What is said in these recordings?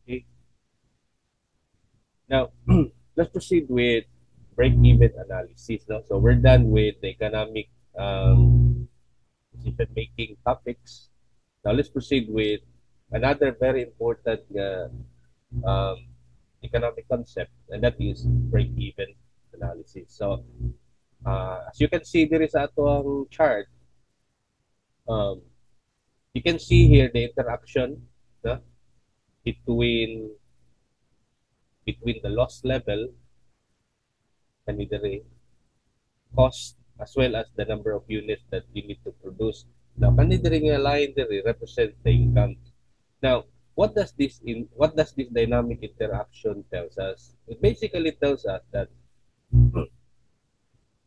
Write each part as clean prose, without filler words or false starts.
Okay. Now, let's proceed with break-even analysis. No? So we're done with the economic decision-making topics. Now let's proceed with another very important um, economic concept, and that is break-even analysis. So as you can see, there is ato ang chart. Um, you can see here the interaction no, between the loss level and the cost as well as the number of units that you need to produce. Now, considering a line there represents the income. Now, what does this dynamic interaction tells us? It basically tells us that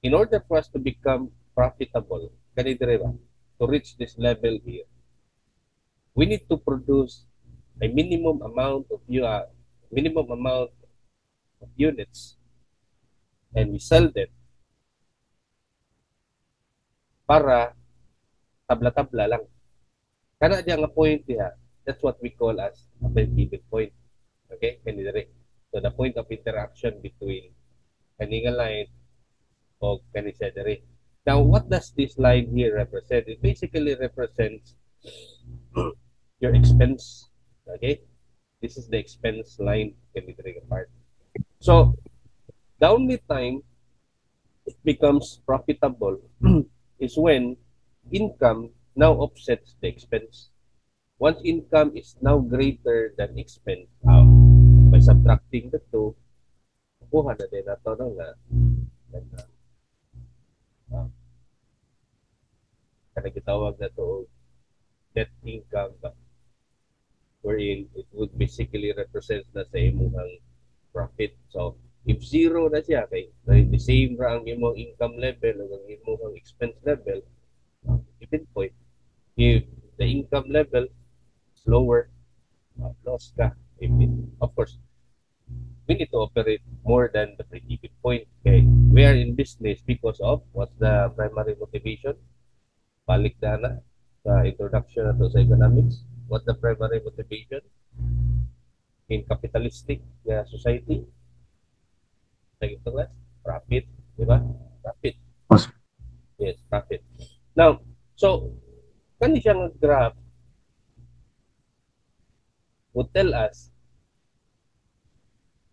in order for us to become profitable, to reach this level here, we need to produce a minimum amount of units, and we sell them para tabla-tabla lang. Kana diya nga point diha, that's what we call as a break-even point. Okay? Kanidere. So the point of interaction between kaninga line o kanisedere. Now, what does this line here represent? It basically represents your expense. Okay? This is the expense line kanidere part. So, the only time it becomes profitable is when income now offsets the expense. Once income is now greater than expense, by subtracting the two, kuha na din nato no nga uh, kana gitawag na to net income wherein it would basically represent na sa imong profit. So if zero na siya kay the same ra ang imong income level o ang imong expense level, even point. If the income level is lower, loss ka. If it, of course, we need to operate more than the break-even point. Okay, we are in business because of what's the primary motivation? Balik na sa introduction na to sa economics. What's the primary motivation in capitalistic society? Sa ito class, profit, di ba? Profit. Yes, profit. Now, so, kani siya nga graph would tell us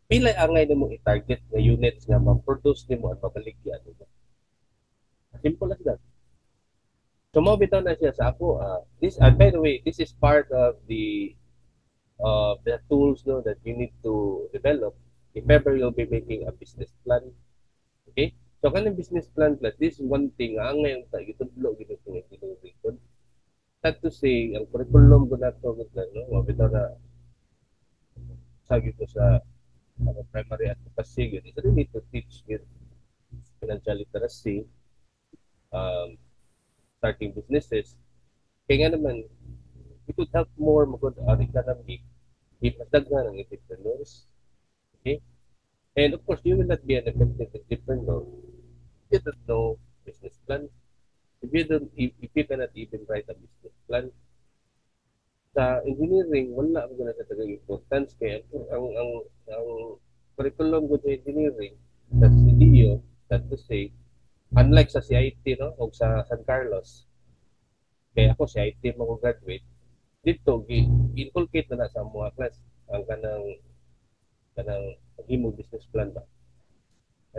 pila angay nimo i-target nga units nga ma-produce nimo at mabaligya nimo. Simple as that. So mo bitaw na siya sa ako. This and by the way, this is part of the tools no that you need to develop if ever you'll be making a business plan. Okay? So kanang business plan plus this is one thing ang ngayon ta gitudlo gid ko gid. That to say ang curriculum ko nato gud no, mo bitaw na sagi ko sa primary advocacy yun. It's really to teach yun financial literacy, um, starting businesses. Kaya nga naman, it would help more magod our economy if daghan ang entrepreneurs. Okay? And of course, you will not be an effective entrepreneur if you don't know business plan. If you cannot even write a business plan, sa engineering, wala ang gana sa tagang importance kaya ang curriculum ko sa engineering sa CDO, that to say, unlike sa CIT no, o sa San Carlos, kaya ako CIT mo ko graduate, dito, inculcate na sa mga class ang kanang paghimo business plan ba.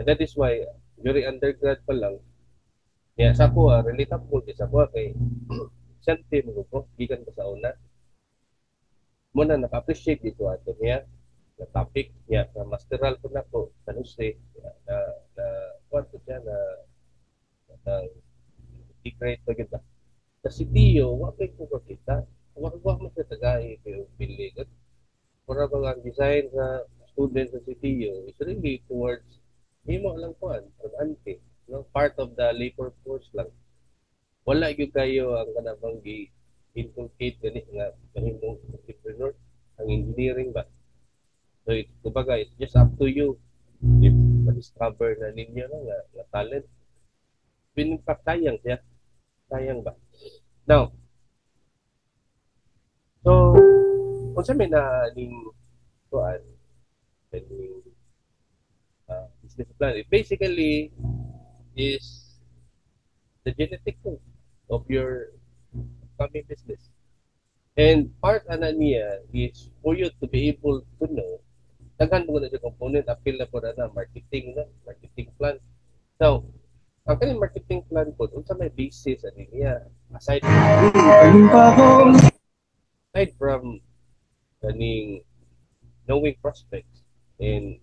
And that is why, during undergrad pa lang, kaya sa ako, relatable kaya sa ako, kay siyempre mo ko, gikan ko sa una, muna naka-appreciate dito ato niya na topic niya na masteral ko na ko sa Jose na kwarto siya na secret pa kita sa sitiyo wa kay ko kita wa mo sa tagay pero bilig para bang ang design sa student sa sitiyo is really towards imo lang kuan ante no part of the labor force lang wala gyud kayo ang kanabang inculcate gani nga mahimong entrepreneur ang engineering ba. So kumbaga it's just up to you if ma-discover na ninyo no, nga talent. In fact, sayang siya. Sayang ba? Now, so kung sa may na ning kuan kaning business plan. It basically is the genetic code of your upcoming business. And part ana niya is for you to be able to know daghan mo na siya component apil na po na marketing plan. So, ang kaning marketing plan po unsa may basis ani niya aside from kaning knowing prospects and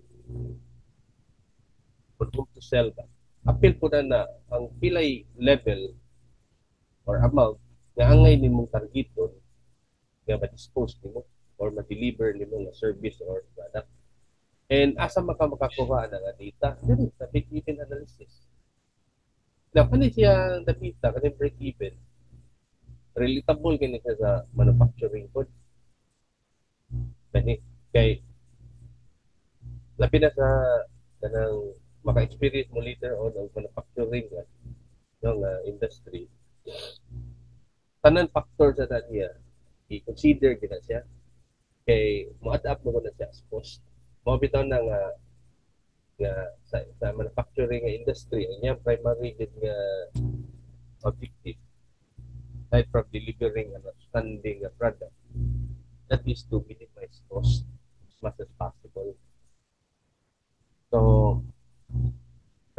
for whom to sell ba. Apil po na ang pilay level or amount nga angay nimong targeton nga ma-dispose nimo or ma-deliver nimo nga service or product. And asa makakuha na nga data? Dili sa break-even analysis. Now, kani siya data, kani break-even, relatable kini siya sa manufacturing code. Kay labi na sa kanang maka-experience mo later on ang manufacturing ng industry. Tanan factor sa niya i-consider gina siya kay mo-adapt mo na siya as cost. Mao bitaw na nga sa manufacturing industry ang iyang primary nga objective aside from delivering an outstanding product that is to minimize cost as much as possible. So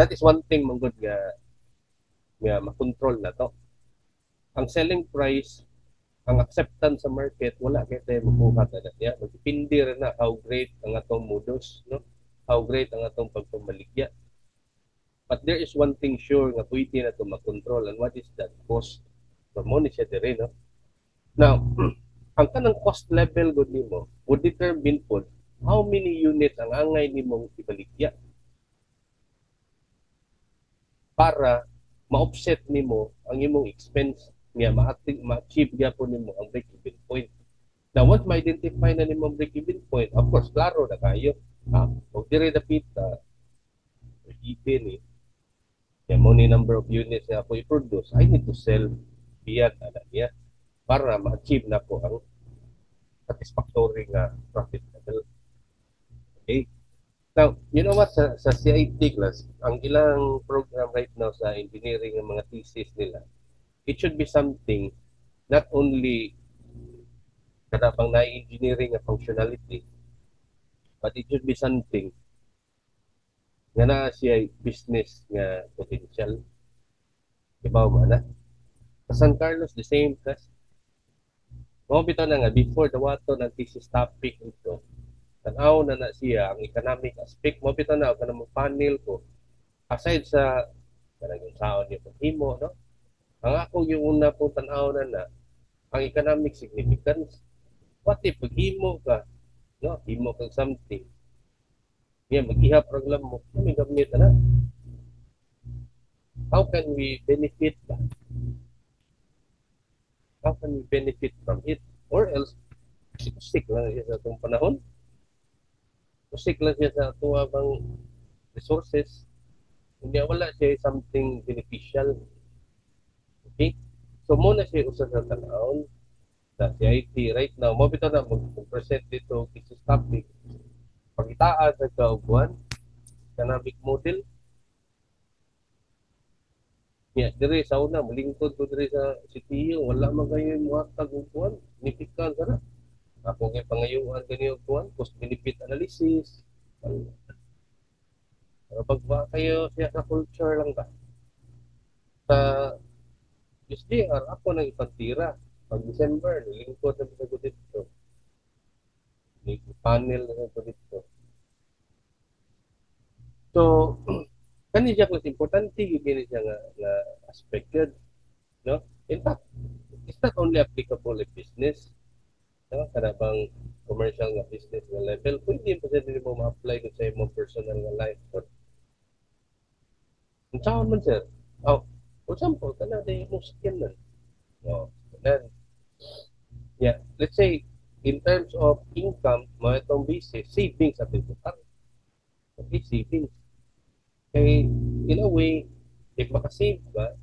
that is one thing mong good nga makontrol na to. Ang selling price, ang acceptance sa market, wala kay tayo mabuhat na niya. Magdepende rin na how great ang atong modus, no? How great ang atong pagpamaligya. But there is one thing sure nga pwede na ito makontrol, and what is that? Cost. So, mo ni siya dire, no? Now, ang kanang cost level good nimo would determine po how many units ang angay nimong ibaligya para ma-offset nimo ang imong expense nga ma-achieve gyapon nimo ang break-even point. Now, once ma-identify na nimo ang break-even point, of course, klaro na kayo. Kung dire dapita, break-even kaya mo ni number of units na ako i-produce, I need to sell beyond na niya para ma-achieve na ko ang satisfactory nga profit level. Okay? Now, you know what? Sa CIT class, ang ilang program right now sa engineering ng mga thesis nila, it should be something not only kadabang na engineering na functionality, but it should be something nga na siya business nga potential. Diba ba na? Sa San Carlos, the same class. Mga bitaw na nga, before the wato ng thesis topic ito, tanaw na siya ang economic aspect. Mga bitaw na, kanang panel ko, aside sa kanang yung saon niya paghimo, no? Ang ako yung una pong tanaw na ang economic significance. What if paghimo ka, no? Himo kang something. Yan, mag-ihap program mo, may gamit na. How can we benefit ba? How can we benefit from it? Or else, sick lang siya sa itong panahon. Sick lang siya sa tuwabang resources. Hindi wala siya something beneficial. Okay? So, muna siya usa sa tanahon sa CIT right now. Mo bitaw na mag-present dito this topic. Pagitaan sa kaubuan, economic model. Yeah, dire sa una, malingkod ko dire sa CTU, wala man kayo yung muhatag og kuan, nipikan sana. Ako nga pangayuan kaniyo kuan, cost benefit analysis. Pagba kayo siya sa culture lang ba? Sa SDR, ako nang ipagtira. Pag December, nilingkod na ko dito. Panel na ko dito. So, kani siya kung importante gini siya nga aspect yun, no? In fact, it's not only applicable in business, no? Kada bang commercial nga business nga level, pwede pa siya mo ma-apply ko sa imong personal nga life. Ang saan man sir, for example, kana na yung skin man. No, then, yeah, let's say, in terms of income, mo itong basis, savings at ito. Okay, savings. Kaya, in a way, if makasave ka,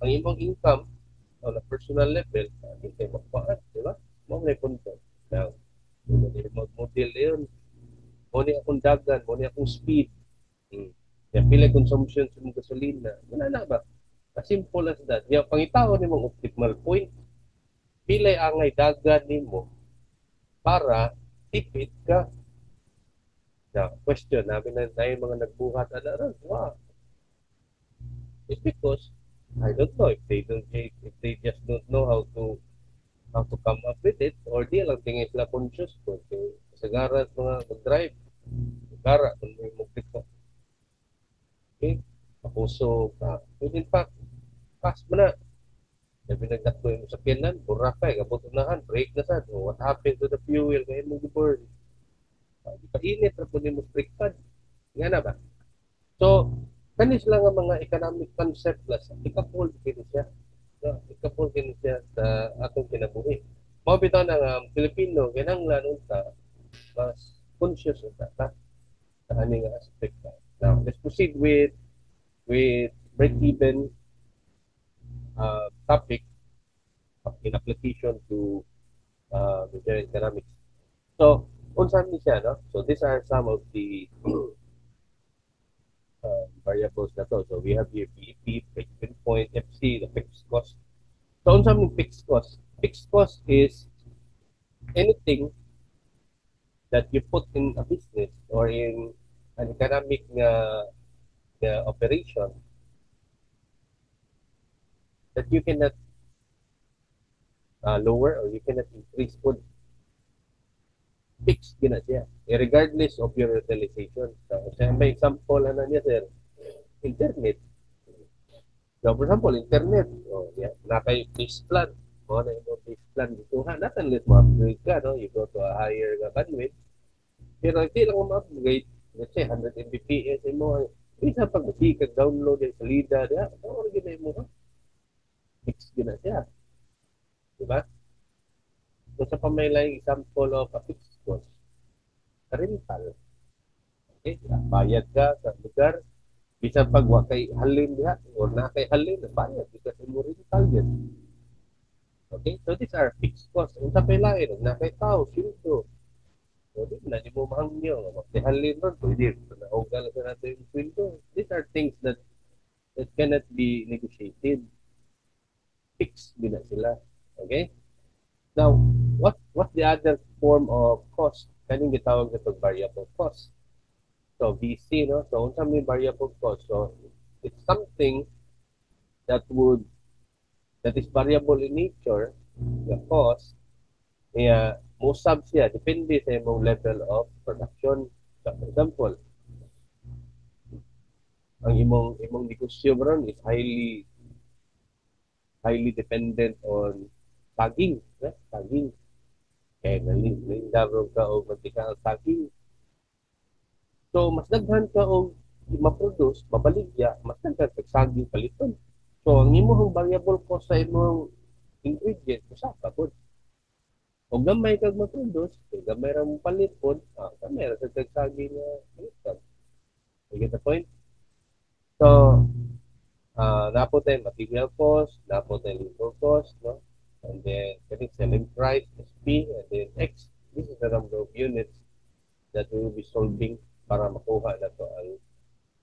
ang imong income on a personal level, hindi kayo magpaan, di ba? Mga may punto. Now, model yun. Muna akong dagan, muna akong speed. Kaya pila consumption sa mong gasolina. Wala na ba? As simple as that. Kaya pangitaon ni mong optimal point, pilay angay dagan nimo para tipid ka. Now, question namin na tayo mga nagbuhat alaran. Wow. It's because I don't know if they just don't know how to come up with it or di lang tingin sila conscious ko. Kasagaran mga mag-drive. Gara, kung may mag-click ka. Okay? Kapuso ka. And in fact, pass mo na. Sabi nagtakbo yung sakyanan, burakay, kabutunahan, brake na sad. Oh, what happened to the fuel? Kaya mo gi-burn. Di pa init na po ni mo brake pad. Nga na ba? So, kanis lang ang mga economic concept plus ikapol kini siya. No? Ikapol kini siya sa atong kinabuhi. Mao bitaw ng Pilipino kinahanglan unta mas conscious unta ta sa aning aspect. Now, let's proceed with break-even topic in application to general economics. So, unsa ni siya, no? So, these are some of the variables na to. So, we have here BEP, break-even point, FC, the fixed cost. So, unsa ni fixed cost? Fixed cost is anything that you put in a business or in an economic operation that you cannot lower or you cannot increase po. Fixed gina siya, regardless of your utilization. So, may example ano niya, sir? Internet. So, for example, internet. Oh, yeah. Na kay base plan. O, na yung base plan dito. Ha, not unless mo upgrade ka, no? You go to a higher bandwidth. Pero hindi lang mo upgrade. Let's say, 100 Mbps mo. Isa pag masikag download yung salida. Ano gina mo, ha? Fixed gina siya. Diba? So, sa pamailang example of a fixed cost, rental. Okay? Bayad ka sa lugar. Bisan pag wa kay halin diha or na kay halin, bayad because mo rental yan. Okay? So, these are fixed costs. Ang sa pailain, na kay tao, sweldo. So, di na, di mo mahangyo. Magtihalin ron, pwede. Naugal sa natin yung sweldo. These are things that cannot be negotiated. Fixed din na sila. Okay? Now, what's the other form of cost? Kaning gitawag ito variable cost. So, VC, no? So, unsa may variable cost? So, it's something that is variable in nature, the cost, kaya musab siya, depende sa imong level of production. So, for example, ang imong negosyo ron is highly dependent on tagging. Tagging. Kaya nalindabro ka o mantika ang tagging. So, mas daghan ka o ma-produce, mabaligya, mas daghan ka saging paliton. So, ang imong variable cost sa imong ingredient, usapa po. O gamay kag ma-produce, gamay ra mong paliton, gamay ra sa saging na paliton. You get the point? So, napo tayo material cost, napo tayo labor cost, no? And then, selling price, SP, and then X. This is the number of units that we will be solving para makuha na to ang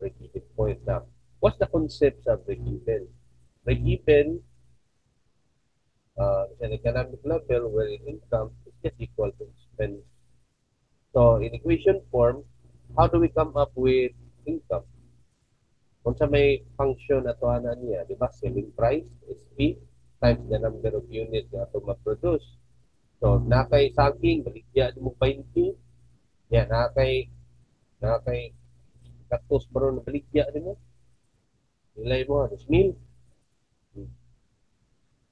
break-even point. Now, what's the concept sa break-even? Break-even is an economic level where income is just equal to expense. So, in equation form, how do we come up with income? Kung sa may function na to niya, di ba? Selling price, SP, times the number of units na ito ma-produce. So, nakay saging, baligya mo 20. Yan, nakay kaktos baron na baligya din mo. Nilay mo, 2,000.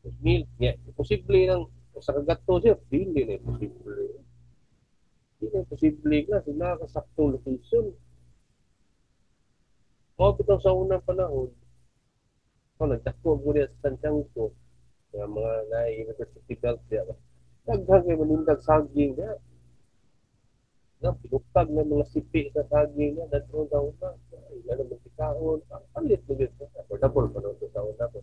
2,000. Yan, posible lang, sa kagato siya, hindi na posible. Hindi na posible nga, sila nakasaktong location. Mabitaw sa unang panahon, nagdako ko niya sa tansang ko, mga na-university belt niya. Daghang kayo manindag saging niya. Pinukag ng mga sipi sa saging niya, datong sa una. Ilan ang magkikaon, palit mo yun. Affordable pa naman sa una ko.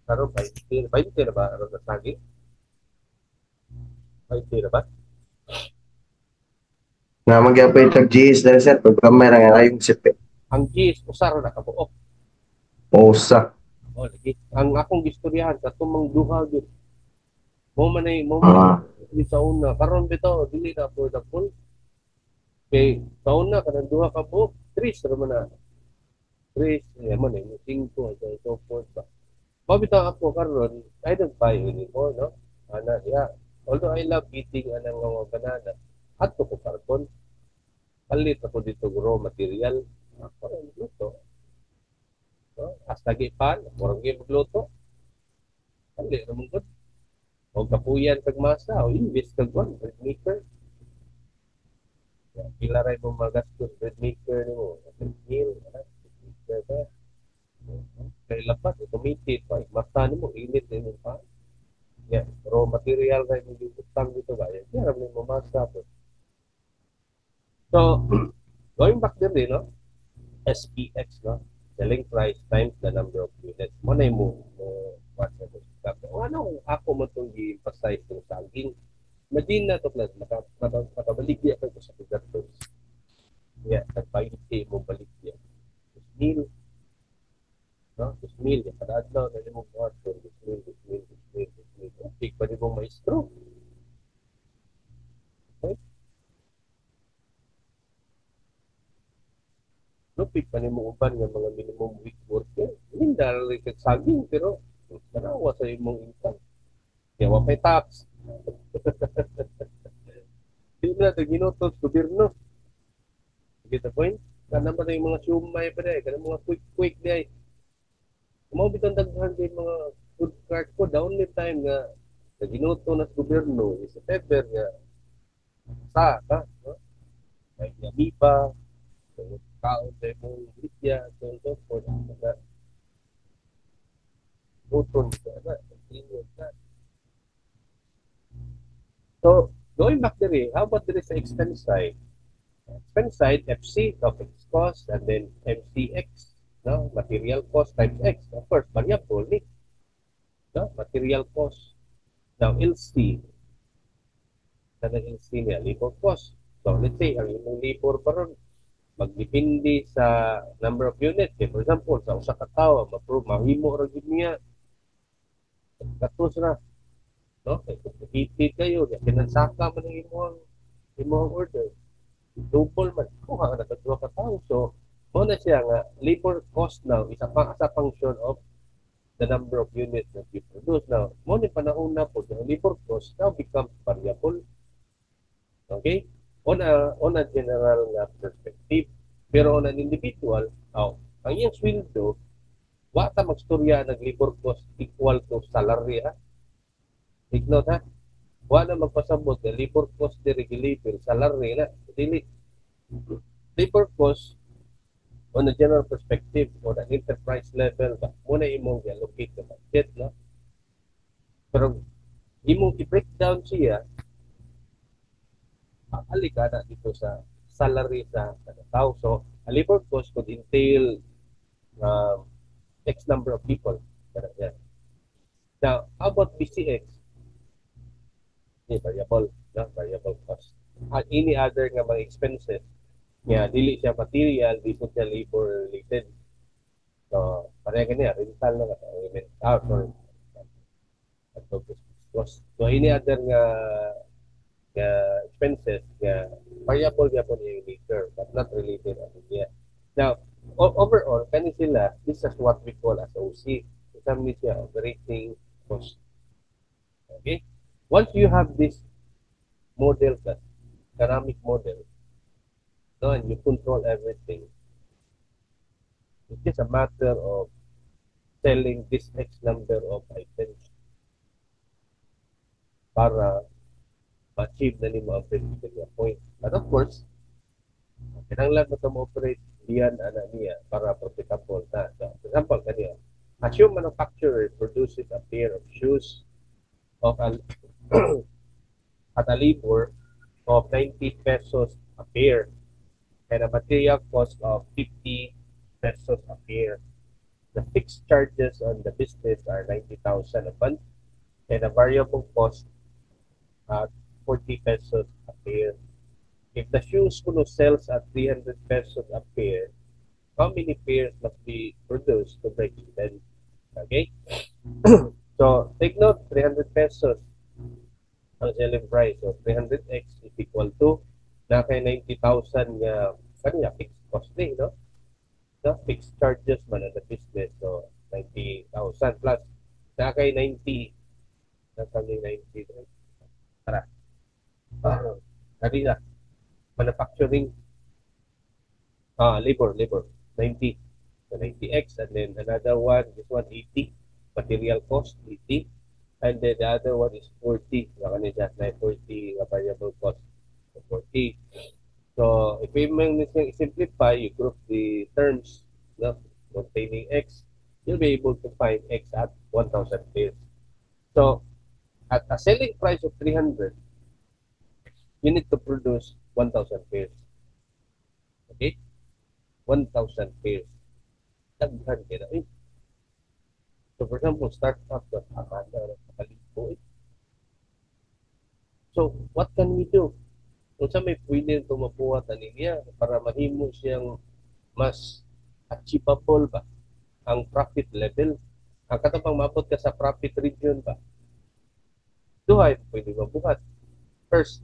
Karoon, 20 na ba? Ano na saging? 20 na ba? Nga magyapay tag GS na sir, pagkamay ra nga yung sipe. Ang GS usar na kabuok. Usa. O lagi. Ang akong gistoryahan katumang duha gyud. Mo man Ah, ni sa una karon bitaw dili na affordable. Kay sa una kanang duha ka buok, 3 ra man na. 3 man ni 5 so so forth ba. Mabitaw ako karon, I don't buy anymore, no? Ana diha. Although I love eating anang mga banana, ato ko carbon. Palit ako dito raw material. Ako rin luto. No? Hasta gipan, murang game magluto. Palit naman ko. O kapuyan kag masa, o invest kag one, bread maker. Pila rin mo magastos bread maker ni mo. Bread meal, bread maker ba? Kaya lapat, automated pa. Masa ni mo, init ni mo pa. Yeah, raw material rin mo yung utang dito ba? Yan, rin mo masa po. So, going back there, no? SPX, no? Selling price times the number of units. Mo na mo what na mo. Ano ako mo itong i-emphasize ng saging? Madin na ito plus, makabaligya ko sa pigatos. Yeah, nagpainti mo baligya. Mil, no? Mil, kada adlaw na mo buhat ko. Mil. Okay, pa rin mong maestro. Okay? Lupig pa ni mo uban ng mga minimum week worker. Hindi rin kag saging, pero tanawa sa imong income. Kaya wapay tax. Hindi na ito ginutot gobyerno. Get the point? Kana ba yung mga sumay pa dahil, kana mga quick dahil. Kumao bitang daghan din mga food cart ko, the only time nga na ginuto na sa gobyerno is sa February nga sa ka, no? May yamiba, kaon sa imong litya, so on so forth. Buton ka na, na. So, going back there, how about there is the expense side? Expense side, FC, fixed cost, and then MCX, no? Material cost times X. Of course, variable, no? Material cost. Now, LC, na LC niya, labor cost. So, let's say, ang imong labor pa ron, magdepende sa number of units. Okay, for example, sa usa ka tawo, mahimo ra gyud niya katos na, no? Kay competitive kayo, kinansaka man ang imong order. Double man, kuha ka na kadua ka tawo. So, mo na siya nga, labor cost now is a function of the number of units that you produce. Now, mo ni panahon na po, the labor cost now becomes variable. Okay? On a general perspective. Pero on an individual, ang iyang sweldo, wa ta magstorya nag labor cost equal to salary, ha? Take note, ha? Wa na magpasabot na labor cost di regulator, salary na. Dili. Labor cost on a general perspective, on an enterprise level, ba? Muna imong i-allocate na budget, no? Pero imong i-breakdown siya, alika na dito sa salary sa tao. So, a labor cost could entail X number of people. Now, how about BCX? Variable, no? Variable cost. At any other nga mga expenses, nga dili siya material, di po siya labor related. So, pareha ganyan, rental na sorry. Cost. So, any other nga expenses nga variable nga po yung nature but not related yet. Now, overall, kani sila, this is what we call as OC. Isang siya operating cost. Okay? Once you have this model, economic model, no, and you control everything, it's just a matter of selling this X number of items para ma-achieve na ni mo ang predicted point. But of course, kinanglan mo ito mo-operate diyan niya para profitable na. So, for example, kaniya, a shoe manufacturer produces a pair of shoes of at a labor of 90 pesos a pair and a material cost of 50 pesos a pair. The fixed charges on the business are 90,000 a month and a variable cost at 40 pesos a pair. if the shoes kuno sells at 300 pesos a pair, how many pairs must be produced to break even? Okay? So, take note, 300 pesos ang selling price. So, 300x is equal to na kay 90,000 nga kanya fixed cost din, no? The fixed charges man ang the business. So, 90,000 plus na kay 90 na kami 90. Tara. Kanina, manufacturing, labor, 90. So 90x, and then another one, this one 80, material cost 80, and then the other one is 40, na kanina, 40 variable cost, so 40. So if we simplify, you group the terms, no, containing x, you'll be able to find x at 1,000 pairs. So at a selling price of 300, you need to produce 1,000 pairs. Okay? 1,000 pairs. Daghan kaya na. So for example, start up the nakalipo. So what can we do? Kung sa may pwede ito mapuhat niya para mahimo siyang mas achievable ba ang profit level. Ang katapang maabot ka sa profit region ba? Duhay, pwede mabuhat. First,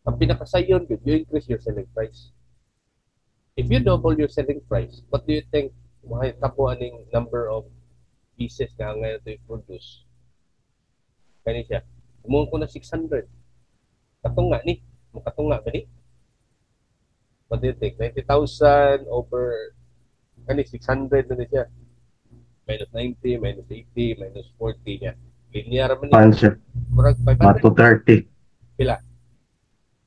ang pinakasayon, you increase your selling price. If you double your selling price, what do you think mahitapo aning number of pieces na ngayon ito i-produce? Kani siya. Umuha ko na 600. Katunga ni. Makatunga ba ni? What do you think? 90,000 over kani 600 na siya. Minus 90, minus 80, minus 40 niya. Linear man ni. Answer. Murag About 500. 230. Pila?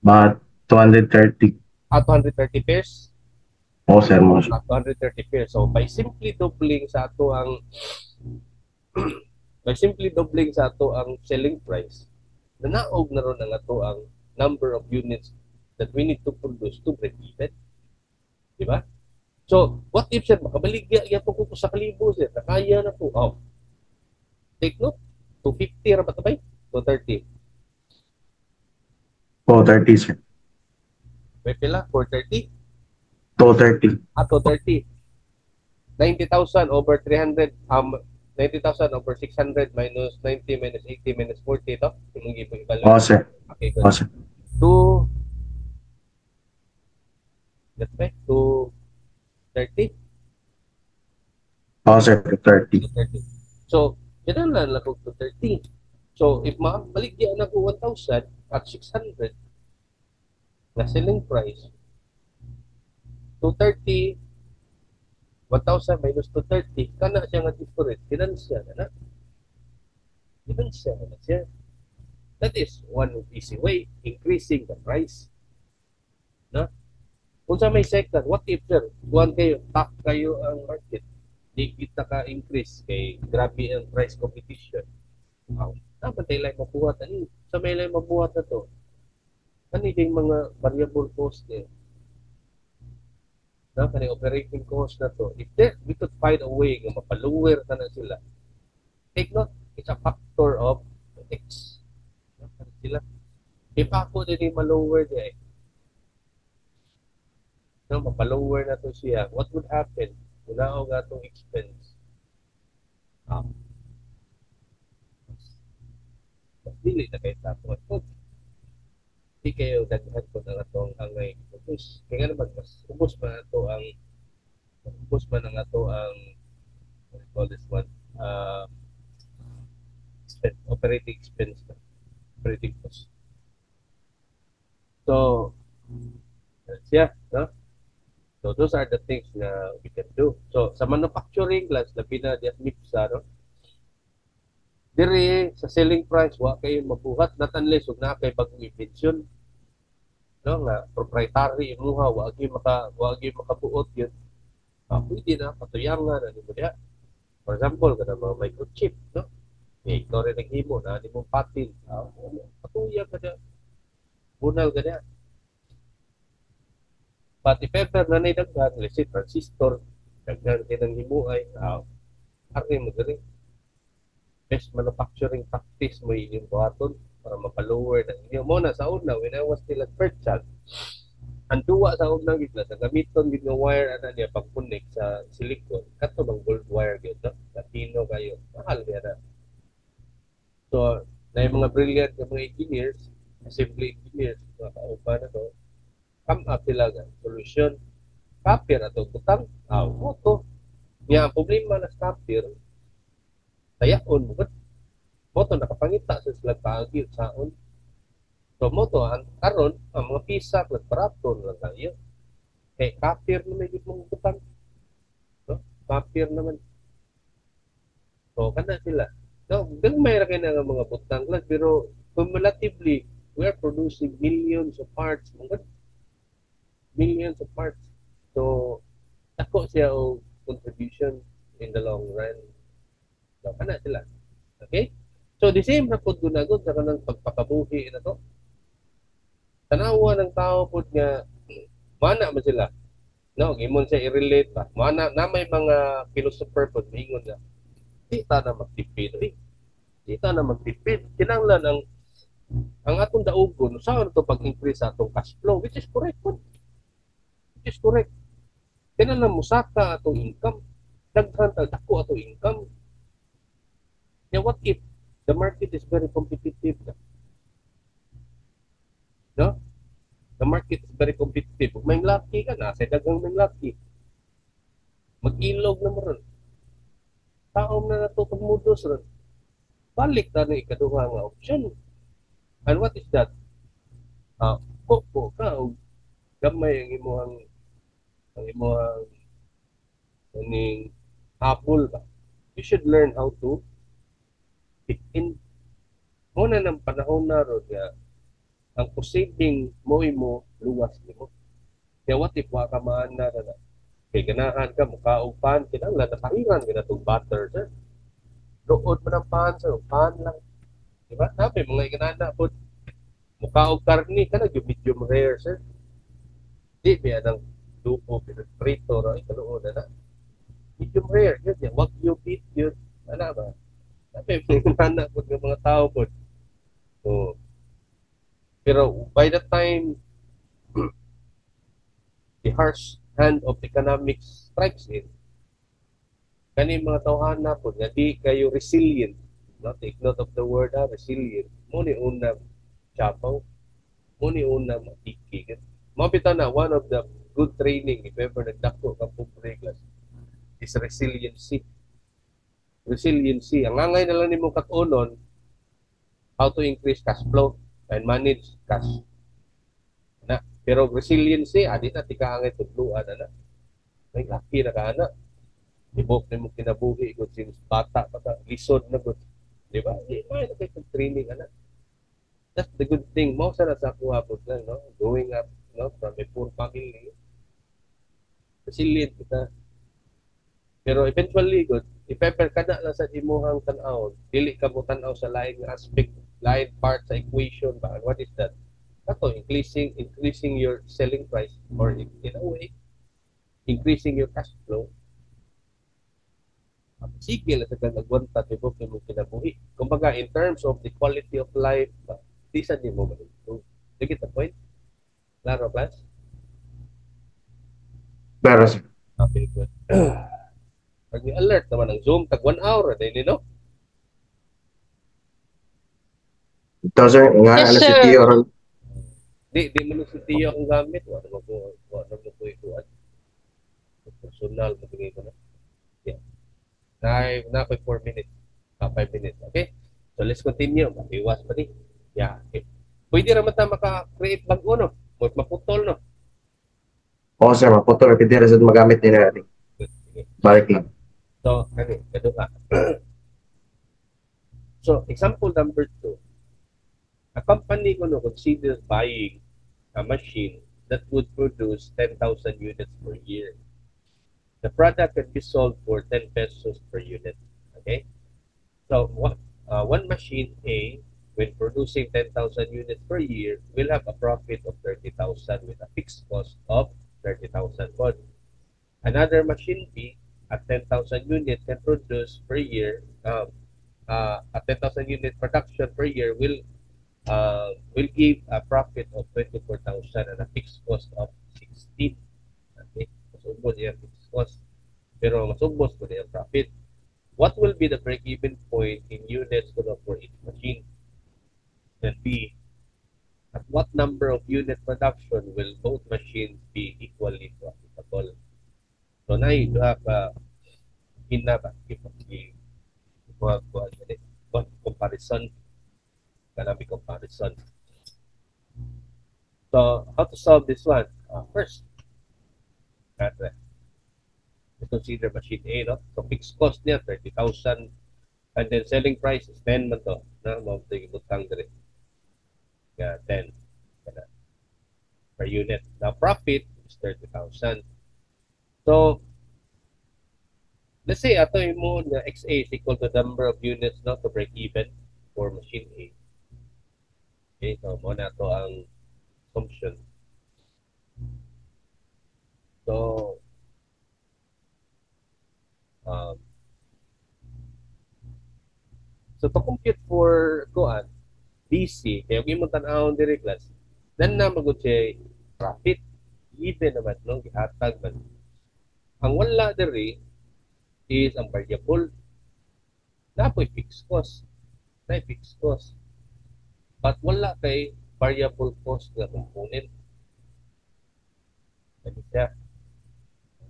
About 230. 230 pairs? O, sir mo. 230 pairs. So, by simply doubling sa ato ang selling price, nanaog na ron ang ato ang number of units that we need to produce to break even. Di ba? So, what if, sir, makabaligya po ko sa kalibo, sir, nakaya na po. Oh. Take note, 250 ra ba tabay? 230. 230, sir. May pila? 430? 230. 230. 90,000 over 300, 90,000 over 600 minus 90 minus 80 minus 40 ito. Yung iba-iba. O, sir. Okay, good. O, sir. 2, that's right, 230? O, sir. 230. 230. So, yan lang lang 230. So, if mabaligyan ako 1,000 at 600 na selling price, 230, 1,000 minus 230, kana siya nga different. Finansya na na. Finansya na siya. That is one easy way, increasing the price. No? Kung sa may second, what if, sir, kuhan kayo, top kayo ang market, di kita ka-increase, kay grabe ang price competition. Dapat tayo lang mabuhat. Sa may lang mabuhat na to, ano yung mga variable cost eh? No, kani operating cost na to. If there, we could find a way nga mapalower na na sila. Take note, it's a factor of X. No, sila. If ako din yung malower din, no, mapalower na to siya, what would happen? Wala ako nga itong expense. Mas dili na kayo tapos. Hindi kayo daghan ko na itong angay ubos. Kaya naman, mas ubos man ang what do you call this one? Operating expense na. Operating cost. So, that's yeah, no? So, those are the things na we can do. So, sa manufacturing class, labi na diyan MIPSA, no? Dire sa selling price, wa kayo mabuhat, not unless huwag na kayo bagong invention. No, nga, proprietary imuha, wa kayo makabuot yun. Pwede na, patuyangan, ano mo diya. For example, kada mga microchip, no? Ikaw rin naghimo na, hindi mo patin. Patuyan ka na. Bunal ka na. Pati paper na naidaghan, let's say transistor, daghan kayo ng himuay, akin mo rin. Best manufacturing practice mo yung buhaton. para mapalower na inyo. Mo na sa una, when I was still a third child, ang duwa sa una gid sa gamiton gid nga wire ana niya pag-connect sa silicone. Kato bang gold wire gid no? Latino kayo. Mahal niya na. So, na yung mga brilliant nga mga engineers, assembly engineers, mga kaupa na to, come up sila nga solution. Copper ato butang, mo to. Nga ang problema na sa copper, tayaon mo mo to nakapangita sa sila paagi saon. So mo to ang karon ang mga pisa kag barato lang kayo. Eh copper na may gitmong butang. No? Copper naman. So kana sila. No, gagmay ra kay na nga mga butang lang pero cumulatively we are producing millions of parts. Millions of parts. So ako siya o contribution in the long run. So kana sila. Okay? So the same ra pud gunagod sa kanang pagpakabuhi na to. Tanawa ng tao pud nga mana man sila. No, gimon siya i-relate ba. Mana na may mga philosopher pud mingon nga di ta na magtipid. Di ta na magtipid. Kinahanglan ang atong daugon saan to pag-increase sa atong cash flow which is correct pud. Which is correct. Kinahanglan musaka atong income. Daghan ta dako atong income. Yeah, what if the market is very competitive? No? The market is very competitive. Kung may lucky ka na, sa dagang may lucky. Mag-ilog na mo ron. Taom na natutong mudos ron. Balik na ng ikaduha nga option. And what is that? Koko ka, o gamay ang imuhang aning apple ba? You should learn how to fit in. Muna ng panahon na ron nga, ang proceeding mo luwas nimo. Kaya what if wa ka maana na kay ganahan ka mukaog pan kinahanglan nakahiran ka na itong butter sir. Dood mo ng pan sir, pan lang. Diba? Sabi mga ganana po mukaog karni ka na medium rare sir. Di ba ng lupo prito ro ikaluon na. Medium rare yun. Wag you beat yun. Ano ba? Sabi mga ganana po ng mga tao po. So, pero by the time the harsh hand of economics strikes in, kani mga tawhana po nga di kayo resilient. No? Take note of the word resilient. Muni una chapaw, muni una matiki. Mabita na one of the good training if ever nagdako ka po class is resiliency. Resiliency. Ang angay na lang nimo katunon how to increase cash flow and manage cash. Na, pero resiliency, adi na tikaangay tudluan na. May lucky na ka na. Ibok na mo kinabuhi ko since bata pa ka, lisod na ko. Di ba? Di ba na kayo training ana. That's the good thing. Mo sa nasa kuha po lang, no? Growing up, no? From a poor family. Resilient kita. Pero eventually, good, if ever ka na lang sa imuhang tanaw, dili ka mo tanaw sa lain aspect, lain part sa equation ba? What is that? Ato, increasing your selling price or in a way, increasing your cash flow. Sige lang sa kanagwanta, tibok ni mo kinabuhi. Kumbaga, in terms of the quality of life, di sa di mo ma-improve. You get the point? Klaro, class? Pero sir. Okay, good. Pag ni-alert naman ang Zoom, tag 1 hour, dahil no? Ito sir, nga Yes, alas sir. si Tio ron. Di mo si Tio akong gamit. Wala mo po ituan. Personal, matingin ko na. Yeah. Na 4 minutes. 5 minutes. Okay? So, let's continue. Iwas pa ni. Yeah. Okay. Pwede naman tayo maka-create bago, no? Maputol, no? Oo sir, maputol. Pwede rin sa magamit nila. Okay. Balik lang. So, kaduha. So, example number 2. A company ko considers buying a machine that would produce 10,000 units per year. The product can be sold for 10 pesos per unit. Okay? So, one machine A, when producing 10,000 units per year, will have a profit of 30,000 with a fixed cost of 30,000 won. Another machine B, at 10,000 units can produce per year, a 10,000 unit production per year will will give a profit of 24,000 and a fixed cost of 16. Okay? Masubos yung fixed cost. Pero masubos ko yung profit. What will be the break-even point in units for each machine? Then B, at what number of unit production will both machines be equally profitable? So now you have hinaba comparison, economic comparison. So how to solve this one? First, consider machine A, no? So fixed cost niya 30,000 and then selling price is 10 man to, na mo ibutang dire. Yeah, 10 per unit. Now profit is 30,000. So let's say ato mo na XA is equal to the number of units no to break even for machine A. Okay, so mo na to ang assumption. So so to compute for kuan BC, kaya yung mo tan-awon diri class, dan na magud siya profit even naman no gihatag man. Ang wala diri is ang variable. Napoy fixed cost. Na fixed cost. But wala kay variable cost na component. Ano siya?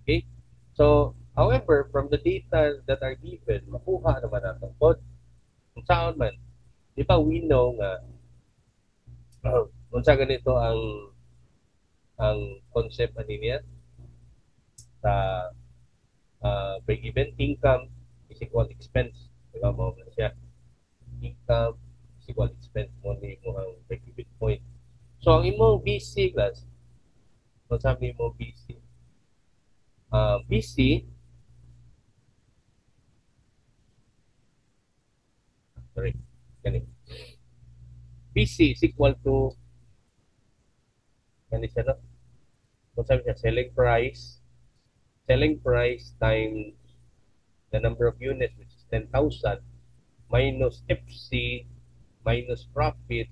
Okay? So, however, from the data that are given, makuha naman natin pod. Kung saan man, di ba we know nga kung sa ganito ang concept ani niya sa break-even income is equal expense. Diba mo na siya? Income is equal expense mo na mo ang break-even point. So, ang imong BC class, kung sabi mo BC, BC, sorry, ganito. BC is equal to, ganito siya, no? Kung sabi siya, selling price times the number of units, which is 10,000, minus FC, minus profit,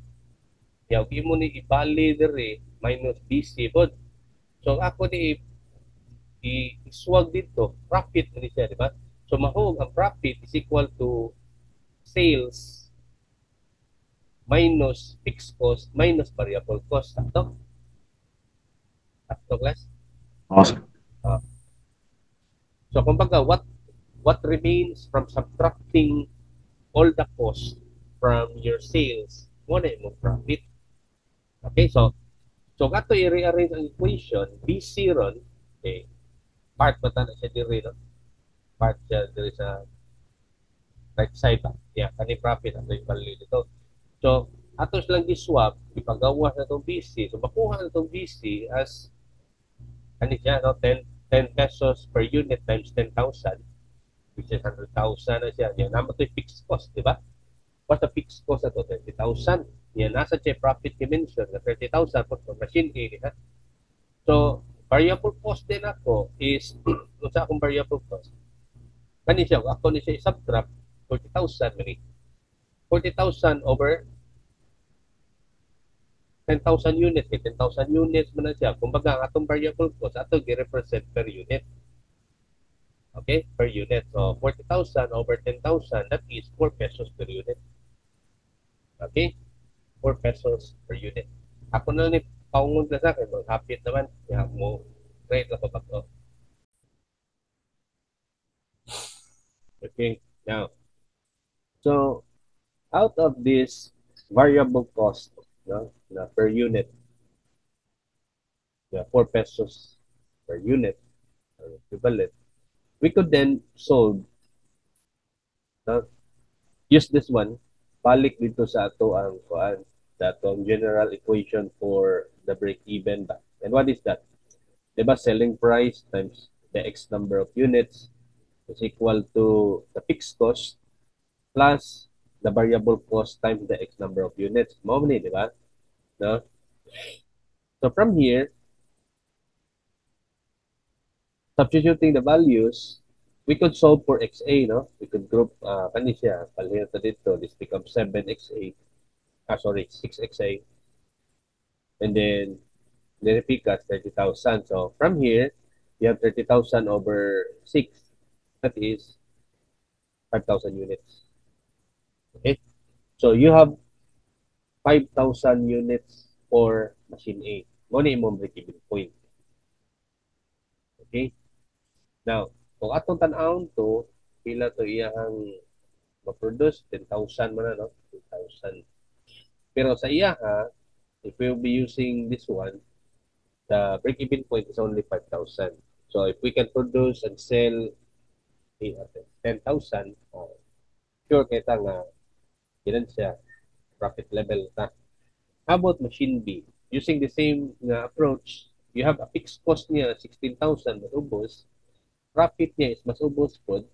yaw, mo ni ibali diri, minus BC, but, so ako ni iswag dito, profit ni siya, di ba? So mahog ang profit is equal to sales minus fixed cost minus variable cost. Sakto? Sakto, class? Awesome. So kumbaga, what remains from subtracting all the cost from your sales, mo na yung profit. Okay, so kato i-rearrange ang equation, BC ron, okay, part ba na siya diri, no? Part siya diri sa right side ba? Yeah, kani profit ang yung value dito. So, atos lang gi-swap, ipagawa na itong BC. So, makuha na itong BC as kani siya, no? 10 pesos per unit times 10,000, which is 100,000 na siya. Yan, naman ito yung fixed cost, di ba? What's the fixed cost na ito? 30,000. Yan, nasa siya profit dimension na 30,000 for machine A. Ha? So, variable cost din ako is, kung sa akong variable cost, kani siya, ako ni siya i-subtract 40,000 mani. 40,000 over 10,000 units. 10,000 units man na siya. Kumbaga, ang atong variable cost, ato gi-represent per unit. Okay? Per unit. So, 40,000 over 10,000, that is 4 pesos per unit. Okay? 4 pesos per unit. Ako na ni paungon na sa akin, mag-hapit naman. Kaya mo, rate na pa ba ito? Okay? Now, so, out of this variable cost, no, na per unit, 4 pesos per unit, equivalent, we could then solve, use this one, balik dito sa ato ang sa atong general equation for the break-even ba. And what is that? Diba, selling price times the X number of units is equal to the fixed cost plus the variable cost times the X number of units. Mo ni, di ba? No? So from here, substituting the values, we could solve for XA, no? We could group, kani siya, palihira dito, this becomes 7XA. sorry, 6XA. And then the replica is 30,000. So from here, you have 30,000 over 6. That is 5,000 units. Okay? So you have 5,000 units for machine A. Mo ni imong break-even point. Okay? Now, kung atong tan-awon to, pila to iyang ma-produce, 10,000 man na, no? 10,000. Pero sa iyaha, if we'll be using this one, the break-even point is only 5,000. So if we can produce and sell 10,000, sure kita nga, yun siya, profit level ta. How about machine B? Using the same approach, you have a fixed cost niya, 16,000, mas ubos. Profit niya is mas ubos po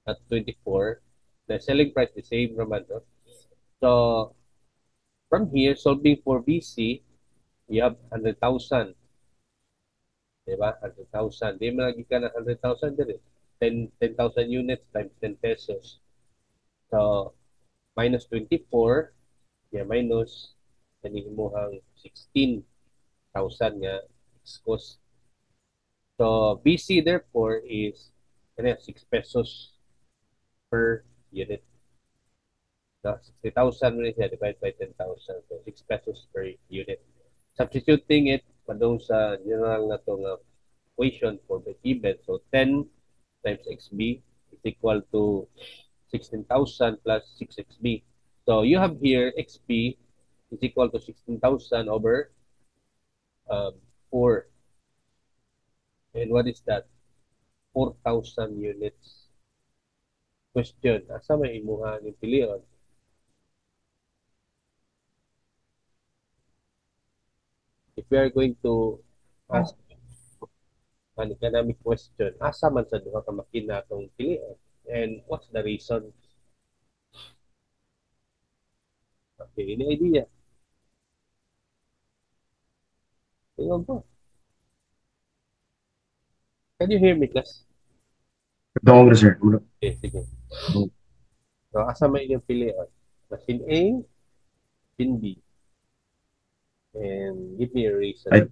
at 24. The selling price the same naman. No? So, from here, solving for BC, you have 100,000. Diba? 100,000. Di mo lagi ka na 100,000 din eh. 10,000 units times 10 pesos. So, minus 24, yeah, minus, kanihin mo hang 16,000 nga cost. So, BC therefore is 6 pesos per unit. No? 60,000 mo siya, divided by 10,000. So, 6 pesos per unit. Substituting it, padung sa general na itong equation for break-even. So, 10 times XB is equal to 16,000 plus 6XB. So, you have here XB is equal to 16,000 over 4. And what is that? 4,000 units. Question, asa may imuha ng pilihan? If we are going to ask an economic question, asa man sa duha ka makina itong pilihan? And what's the reason? Okay, any idea? Tingnan po. Can you hear me, class? Dong sir. Okay, sige. So, asa may inyong pilihan? Machine A, machine B. And give me a reason. Ay.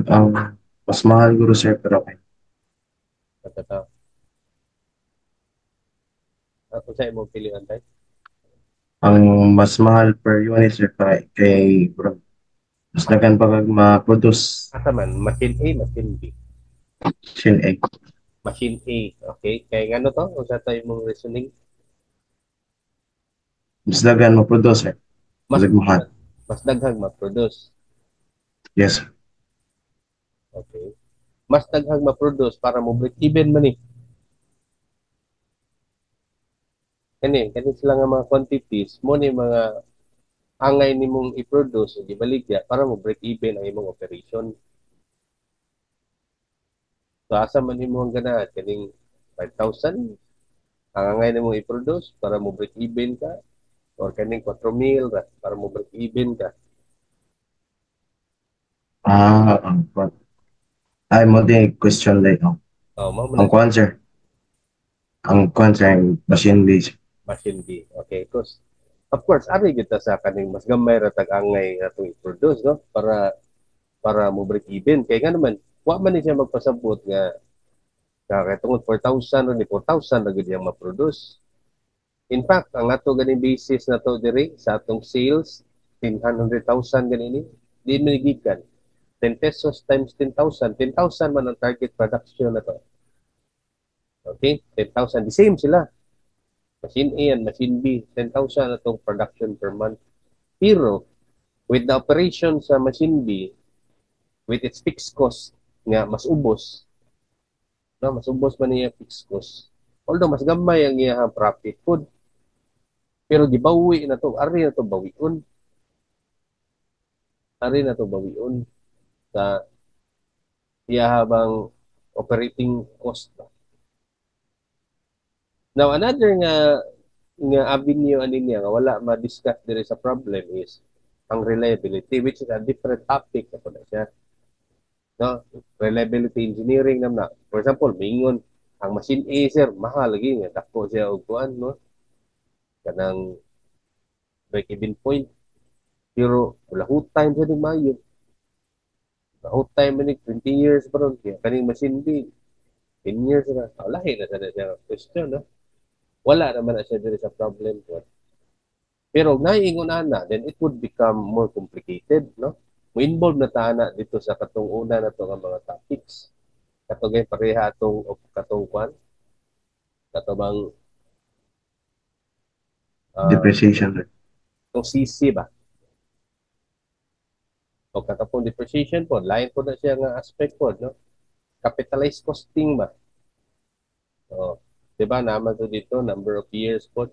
Ang mas mahal guro sir pero okay. Katata. Kung sa imong pilihan tayo? Ang mas mahal per unit sir kay bro. Mas dagan pa kag ma-produce Asa man, machine A, machine B. machine A. Machine A, okay? Kaya nga ano to? Kung sa tayo mong reasoning? Mas dagan ma-produce sir. Mas, Mas mahal. mas daghang ma-produce. Yes sir. Okay. Mas daghang ma-produce para mo break even man eh. Kani sila nga mga quantities, mo ni mga angay ni mong i-produce o gibaligya para mo break even ang imong operation. So, asa man imong ganahan, kaning 5,000, ang angay ni mong i-produce para mo break even ka, or kaning 4,000 para mo break even ka. Ay mo din question like Oh, ang kwan sir. Ang kwan sir machine base. machine B. Okay, because of course, ari kita sa kaning mas gamay ra tag-angay atong i-produce, no? Para mo break even. Kaya nga naman, wa man ni siya magpasabot nga kaya tungod 4,000 o ni 4,000 na gud yang ma-produce. In fact, ang ato ganing basis na to diri sa atong sales, 100,000 ganini, di manigikan. 10 pesos times 10,000. 10,000 man ang target production na to. Okay? 10,000. The same sila. Machine A and machine B. 10,000 na itong production per month. Pero, with the operation sa machine B, with its fixed cost, nga mas ubos, no? Mas ubos man niya fixed cost. Although, mas gamay ang iya profit food. Pero gibawi na to, ari na to bawiun. Ari na to bawiun sa iya habang operating cost. Now, another nga avenue ani niya nga wala ma-discuss diri sa problem is ang reliability, which is a different topic ako na siya. No? Reliability engineering na. For example, mingon ang machine A sir mahal lagi nga dako siya og kuan no. Kanang break-even point. Pero wala ho time sa di mayo. Whole time ni 20 years pa ron. Kaya kaning machine B, 10 years na. Lahi na sa siya question, no? Wala naman na siya dito sa problem ko. Pero naiingon na, then it would become more complicated, no? Mo-involve na tana dito sa katong una na to nga mga topics. Katong pareha katong kwan, katong Depreciation rate. itong CC ba? O katapong depreciation po, lain po na siya nga aspect po, no? Capitalized costing ba? So, di ba, naman to dito, number of years po.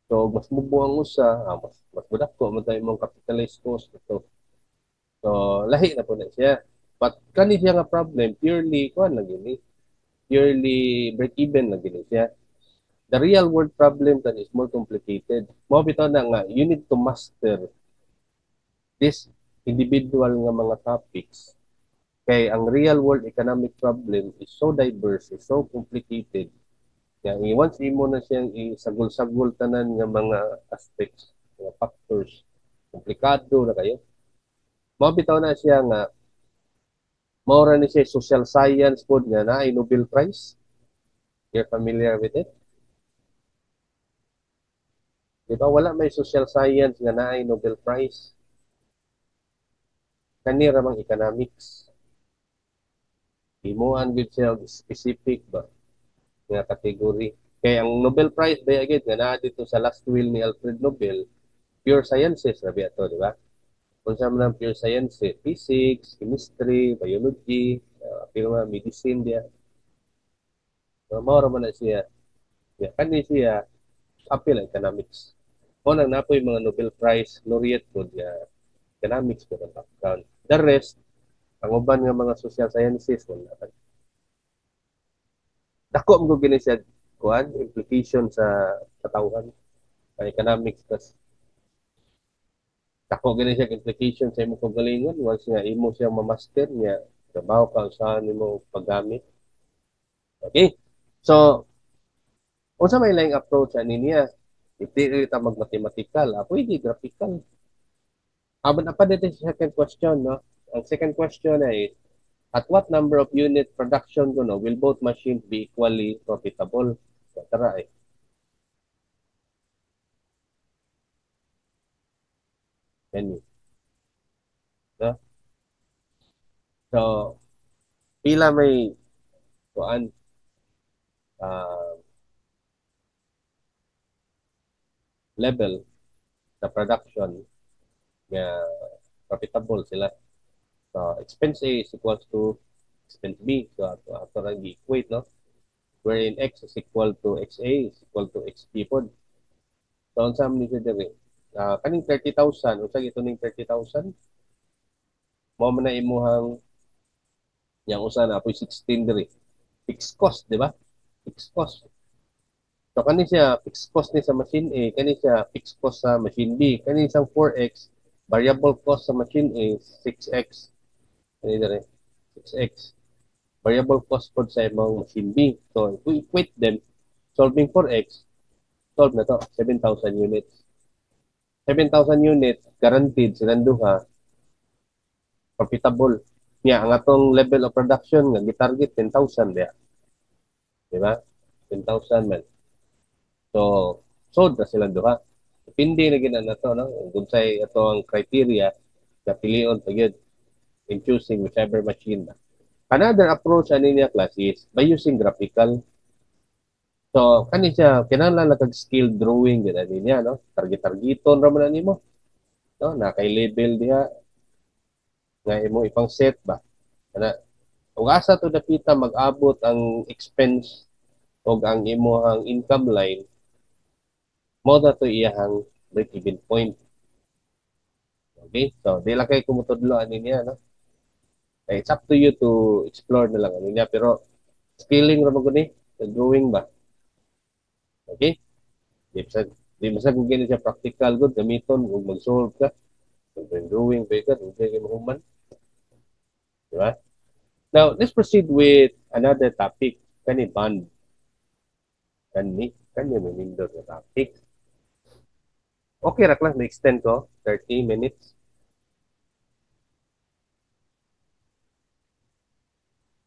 So, mas mubuang usa, mas budak ko, man tayo mong capitalized cost ito. So, lahi na po na siya. But, kani siya nga problem, purely, kuhan lang gini, purely break-even lang gini siya. The real world problem that is more complicated. Mo bitaw na nga, you need to master this individual nga mga topics. Kay ang real world economic problem is so diverse, is so complicated. Kaya once imo na siyang isagol-sagol tanan nga mga aspects, mga factors, komplikado na kayo. Mabitaw na siya nga maura ni siya social science po nga na ay Nobel Prize. You're familiar with it? Di ba wala may social science nga na ay Nobel Prize? Kani ramang economics. Himuan gud siya specific ba nga category. Kaya ang Nobel Prize ba agad nga na dito sa last will ni Alfred Nobel, pure sciences sabi ato, di ba? Kung sa mga pure science, physics, chemistry, biology, pero mga medicine dia. So, maura man na siya. Yeah, kani siya appeal economics. O nang napoy mga Nobel Prize laureate po niya economics po ng background. The rest, ang uban nga mga social sciences wala pa. Dako mo gini siya kuan implication sa katawhan sa economics kas dako gini siya implication sa imong kagalingon once nga imo siya ma-master niya trabaho ka saan nimo paggamit. Okay? So, unsa may laing approach ani niya? Hindi ta mag-mathematical, pwede graphical. Abot na pa dito sa second question, no? Ang second question ay, at what number of unit production ko, no, will both machines be equally profitable? So, tara eh. Yan. No? So, pila may kuan uh, level sa production nga profitable sila. So, expense A is equals to expense B. So, ato lang equate, no? Wherein X is equal to XA is equal to XP po. So, ang saan nito diri? Kaning 30,000, unsa ito ning 30,000? Mo man na imuhang yang usa na apoy 16 diri. Fixed cost, di ba? Fixed cost. So, kani siya fixed cost ni sa machine A, kani siya fixed cost sa machine B. Kani isang 4x, variable cost sa machine A, 6x. Kani diri, 6x. Variable cost po sa imong machine B. So, if we equate them, solving 4x, solve na to, 7,000 units. 7,000 units, guaranteed silang duha, profitable. Nga, ang atong level of production nga gitarget 10,000 diya. Di ba? 10,000 man. So, sold na silang duha. Depende na gina na to, no? Kung say ito ang criteria na pilion pa yun in choosing whichever machine na. Another approach ani niya class is by using graphical. So, kani siya, kinahanglan lang kag skill drawing din ani niya, no? Target-targeton ra man nimo. No, na kay label diha nga imo ipang set ba. Kana ug asa to nakita mag-abot ang expense o ang imong income line mo na to iyahang break-even point. Okay? So, di lang kayo kumutudlo ani niya, no? It's up to you to explore na lang ano niya. Pero, skilling ra maguni sa drawing ba? Okay? Di basta kung gini siya practical good, gamiton, kung mag-solve ka, kung drawing pa ka, kung kayo mahuman. Di ba? Now, let's proceed with another topic. Kani bond. Kani may nindot na topic. Okay ra class, ma-extend ko 30 minutes.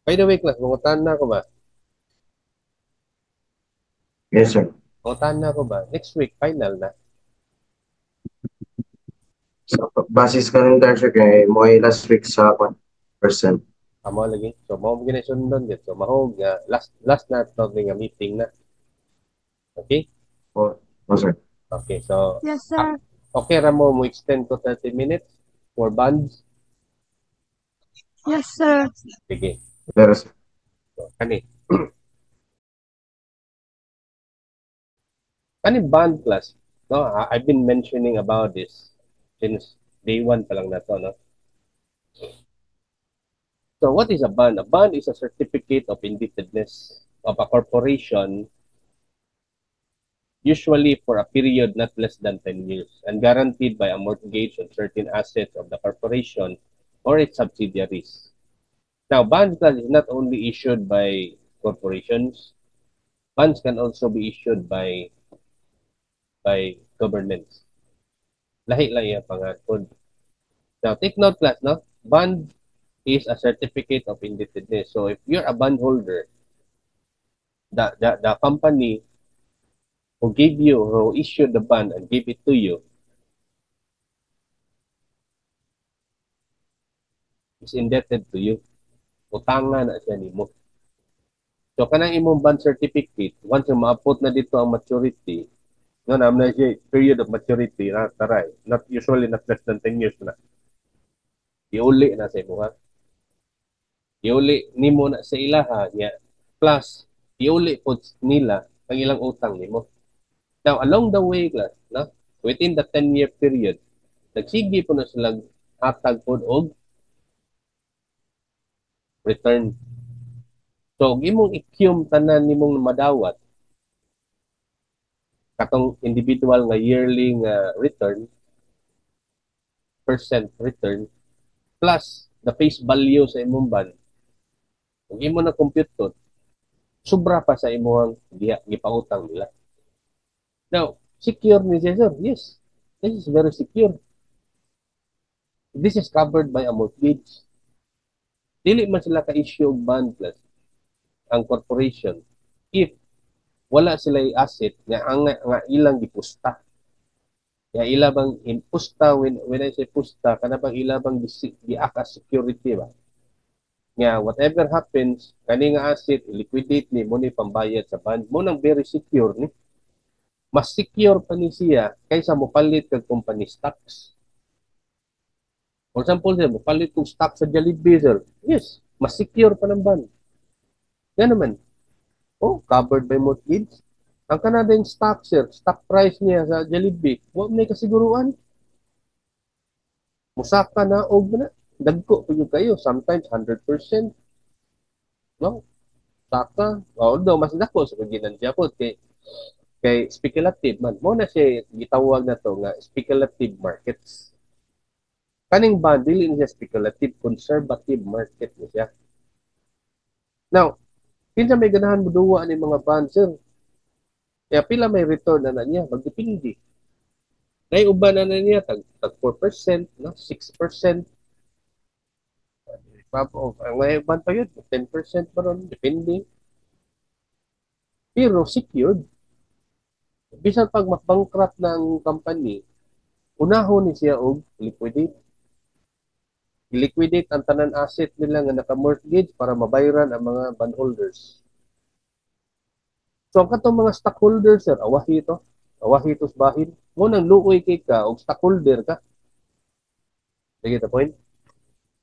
By the way, class, mangutan na ako ba? Yes, sir. Mangutan na ako ba? Next week, final na. So, basis calendar, sir, kay mo ay last week sa percent. Amo lagi. So, mao mo ginasundon dito. So, mahog, last na ito nga meeting na. Okay? Oh, sir. Okay, so, Yes, sir. okay ra mo extend to 30 minutes for bands? Yes, sir. Sige. Pero, sir. So, kani band class, no? I've been mentioning about this since day one pa lang na to, no? So what is a bond? A bond is a certificate of indebtedness of a corporation, usually for a period not less than 10 years, and guaranteed by a mortgage on certain assets of the corporation or its subsidiaries. Now, bonds class is not only issued by corporations, bonds can also be issued by governments. Lahi-lahi ang pangatod. Now, take note class, no? Bond is a certificate of indebtedness. So if you're a bondholder, the company who gave you, who issued the bond and gave it to you, is indebted to you. Utangan na siya nimo. So kanang imong bond certificate, once na maapot na dito ang maturity, no, naman na siya period of maturity na taray. Not usually not less than 10 years na. Iuli na sa imo ha. Iuli nimo na sa ilaha niya. Plus, iuli po nila ang ilang utang nimo. Now, along the way, class, no? Within the 10-year period, nagsigi po na silang hatag po og return. So, imong ikyum tanan nimong madawat, katong individual nga yearly nga return, percent return, plus the face value sa imong bond, kung imo na compute to, sobra pa sa imong gipautang nila. Now, secure ni Cesar? Yes. This is very secure. This is covered by a mortgage. Dili man sila ka-issue og bond plus ang corporation if wala sila asset nga ilang gipusta. Ya ilabang impusta when I say pusta kana bang ilabang giaka security ba. Nga whatever happens kani nga asset liquidate ni mo ni pambayad sa bond mo nang very secure ni. Mas secure pa ni siya kaysa mo palit kag company stocks. For example, mo palit kong stock sa Jollibee, sir. Yes, mas secure pa ng bond. Yan naman. Oh, covered by mortgage. Ang kanadang stock, sir, stock price niya sa Jollibee, huwag may kasiguruan. Musaka na, og na. Dagko pa yung kayo. Sometimes 100%. No? Saka. Although, mas dako sa kaginansya po. Kay speculative man. Muna siya gitawag na to nga speculative markets. Kaning bond, dili niya speculative, conservative market niya. Now, kinsa may ganahan mo duwa ni mga bond, sir? Kaya pila may return na niya, magdepende. Dahil uban na niya, tag 4%, no? 6%. Ang may uban pa yun, 10% pa ron, depende. Pero secured. Bisan pag mag-bankrupt ng company, unahon ni siya og liquidate. I-liquidate ang tanan asset nila nga naka-mortgage para mabayaran ang mga bondholders. So ang katong mga stockholders, sir, awahi ito. Awahi ito sa bahin. Ngunang luoy kay ka o stockholder ka. Sige ta point.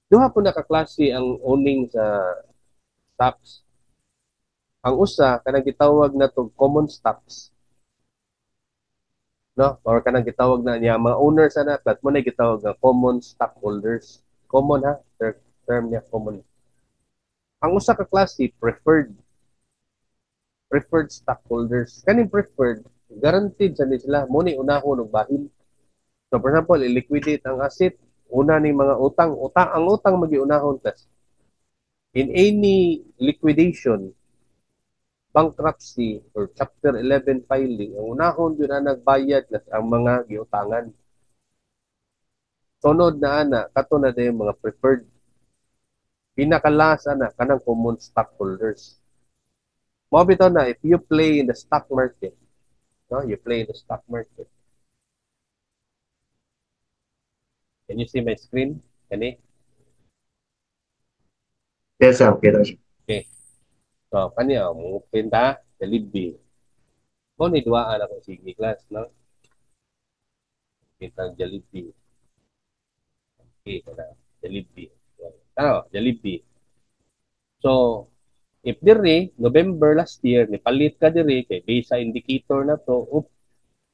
Duha po nakaklase ang owning sa stocks. Ang usa kanang gitawag na to common stocks. No? Or kanang gitawag na niya mga owners na at mo na gitawag na common stockholders. Common ha, term niya common. Ang usa ka klase preferred stockholders. Kaning preferred guaranteed sa sila mo ni unahon og bahin. So for example, i-liquidate ang asset, una ning mga utang, ang utang magiunahon tas in any liquidation bankruptcy or Chapter 11 filing, ang unahon yun na nagbayad na ang mga giutangan. Sunod na ana, kato na yung mga preferred. Pinakalasa na, kanang common stockholders. Mo bitaw na, if you play in the stock market, no, you play in the stock market. Can you see my screen? Kani? Yes, sir. Okay lang siya. Okay. So, kanya, mo pinta, Jollibee. Mo ni duaan ako sige class, no? Pintang Jollibee. Okay, kana. Jollibee. Ano, Jollibee. So, if diri, November last year, nipalit ka diri, kay base sa indicator na to,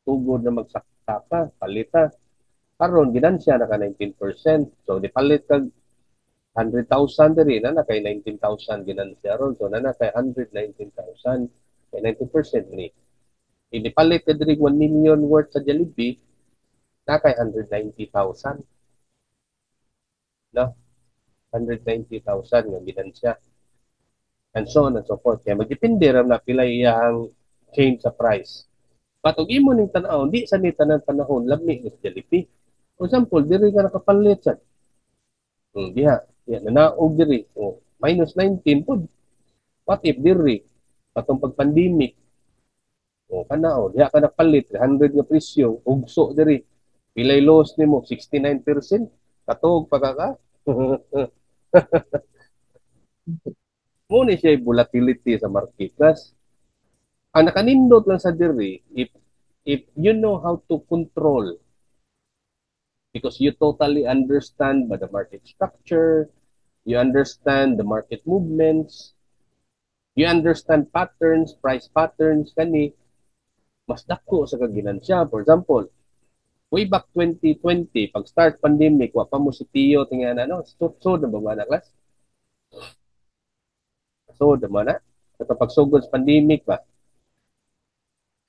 tugod na magsakta ka, palita. Karon ginansya na ka 19%. So, nipalit ka 100,000 diri, na kay 19,000 ginansya ron. So, na kay 119,000. Kay 90% ni. Inipalit ka diri 1 million worth sa Jollibee, na kay 190,000. No? 190,000 nga ginansya. And so on and so forth. Kaya magdepende ram na pila iyang change sa price. But og imo ning tan-aw, di sa ni tanan panahon lami ni Jollibee. For example, diri ka nakapalit sa. Diha, diha nanaog diri. Minus 19 pud. What if diri patong pag-pandemic? Kanao, diha ka napalit 100 nga presyo, ugso diri. Pilay loss nimo 69%. Katuog pa ka. Mo ni siya volatility sa market. Plus, ang nakanindot lang sa diri, if you know how to control, because you totally understand the market structure, you understand the market movements, you understand patterns, price patterns, kani, mas dako sa kaginansya. For example, way back 2020, pag start pandemic, wa pa mo si Tio, tingnan ano, so na ba mga class? So, naman na. Ito pagsugod sa pandemic ba?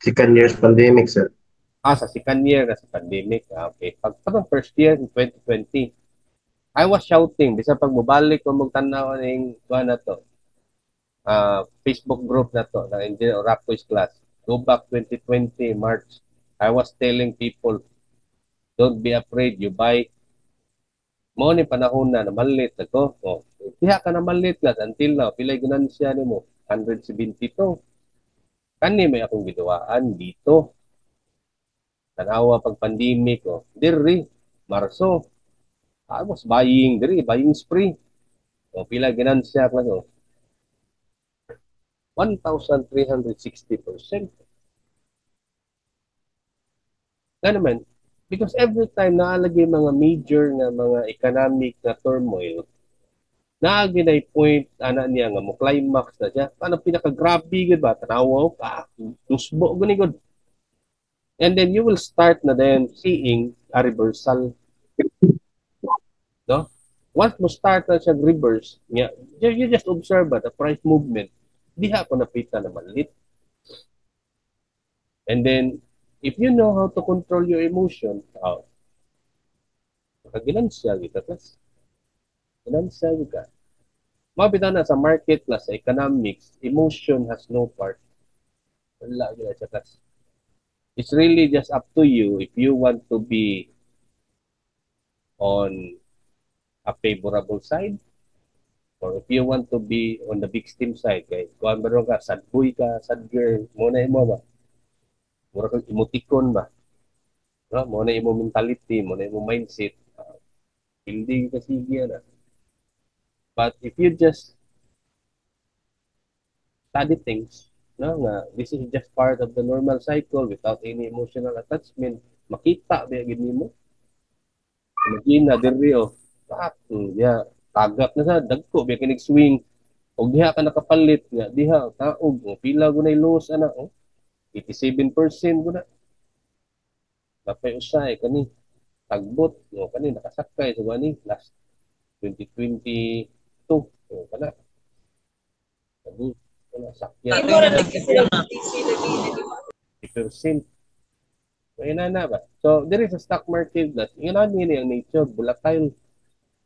Second year's pandemic, sir. Sa second year na sa pandemic. Okay. Pag first year in 2020, I was shouting, bisa pag mubalik ko magtanaw ng na to, Facebook group na to, ng Engineer Oraco's class. Go back 2020, March. I was telling people, don't be afraid, you buy. Mo ni panahon na malit ako. Diha ka na malit class until now. Pilay ganansya ni mo? 172. Kani may akong gidawaan dito. Tanawa pag pandemic, diri, Marso. I was buying diri, buying spree. Pila ganansya class, 1,360%. Nga naman, because every time naalagay mga major na mga economic na turmoil, naagi na point ana niya nga mo climax na siya. Paano pinaka-grabe gud ba? Tanawa ka, tusbo gani gud. And then you will start na then seeing a reversal. No? Once mo start na siya reverse, you just observe the price movement. Diha ko napita na malit. And then, if you know how to control your emotion, ginansya kita plus. Ginansya ka. Mabita na sa market plus sa economics, emotion has no part. Wala gila siya plus. It's really just up to you if you want to be on a favorable side or if you want to be on the victim side. Kaya kung meron ka, sad boy ka, sad girl, muna mo ba? Mura kang emoticon ba? No? Muna imo mentality, muna imo mindset. Hindi ka sige na. But if you just study things, no, nga, this is just part of the normal cycle without any emotional attachment, makita ba gid nimo? Imagine na diri tagak na sa dagko ba kinig swing og diha ka nakapalit nga diha taog pila gunay loss ana 87% guna. Kapay usay kani tagbot kani nakasakay sa gani last 2022 kana kani kana sakyan 50%. May na ba? So, there is a stock market that, yun ang nature, volatile.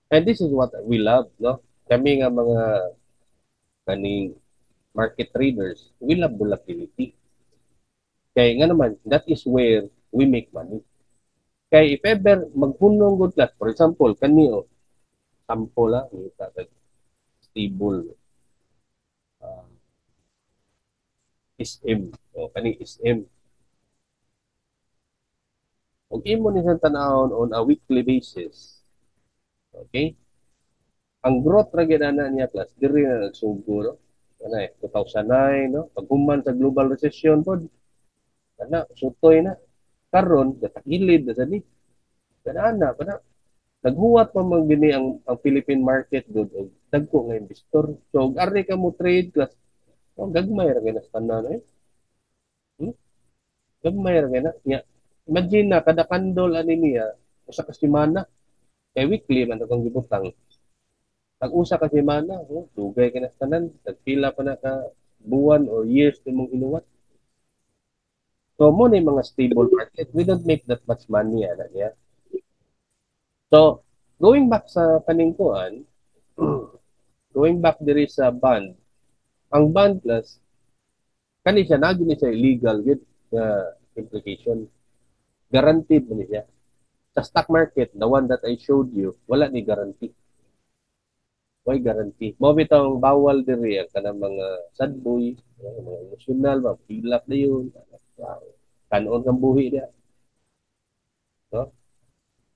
And this is what we love, no? Kami nga mga kaning market traders will have volatility. Kaya nga naman, that is where we make money. Kaya if ever maghunong good class, for example, kaniyo, sample lang, stable, uh, SM, o kani SM. Kung imo ni sa tanahon on a weekly basis, okay? Ang growth ra gyud ana niya class, diri na nagsugo, no? Ano 2009, no? Paghuman sa global recession pod, ana sutoy na. Karon gatagilid na sa ni. Kana pa na. Naghuwat pa man gini ang Philippine market good og dagko nga investor. So ari ka mo trade class, oh, gagmay ra gyud sa tanan eh. Hmm? Gagmay ra gyud na. Nya, imagine na kada kandol ani niya usa ka semana kay weekly man akong gibutang. Pag usa ka semana, oh, dugay ka na sa tanan, tagpila pa na ka buwan or years nimong inuwat. So mo na yung mga stable market, we don't make that much money ana niya. So going back sa paningkuan, going back diri sa bond, ang bond plus kani siya na gini siya illegal yun nga implication. Guaranteed man siya. Sa stock market, the one that I showed you, wala ni guarantee. Why guarantee? Mo bitong bawal diri ang kanang mga sad boy, mga emosyonal, mga pilak na yun. Kanon kang buhi niya. No?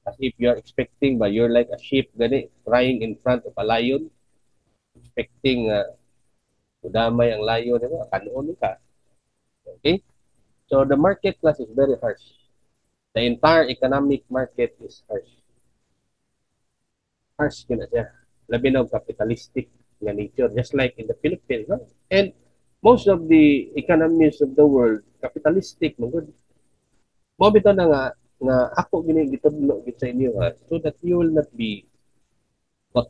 As if you're expecting ba, you're like a sheep gani, crying in front of a lion, expecting udamay ang lion, diba? Kanon ka. Okay? So the market class is very harsh. The entire economic market is harsh. Harsh yun na siya. Labi na capitalistic nga nature, just like in the Philippines. No? And most of the economies of the world, capitalistic, mo good. Mo bitaw na nga ako gini gitudlo gid sa inyo ha, so that you will not be what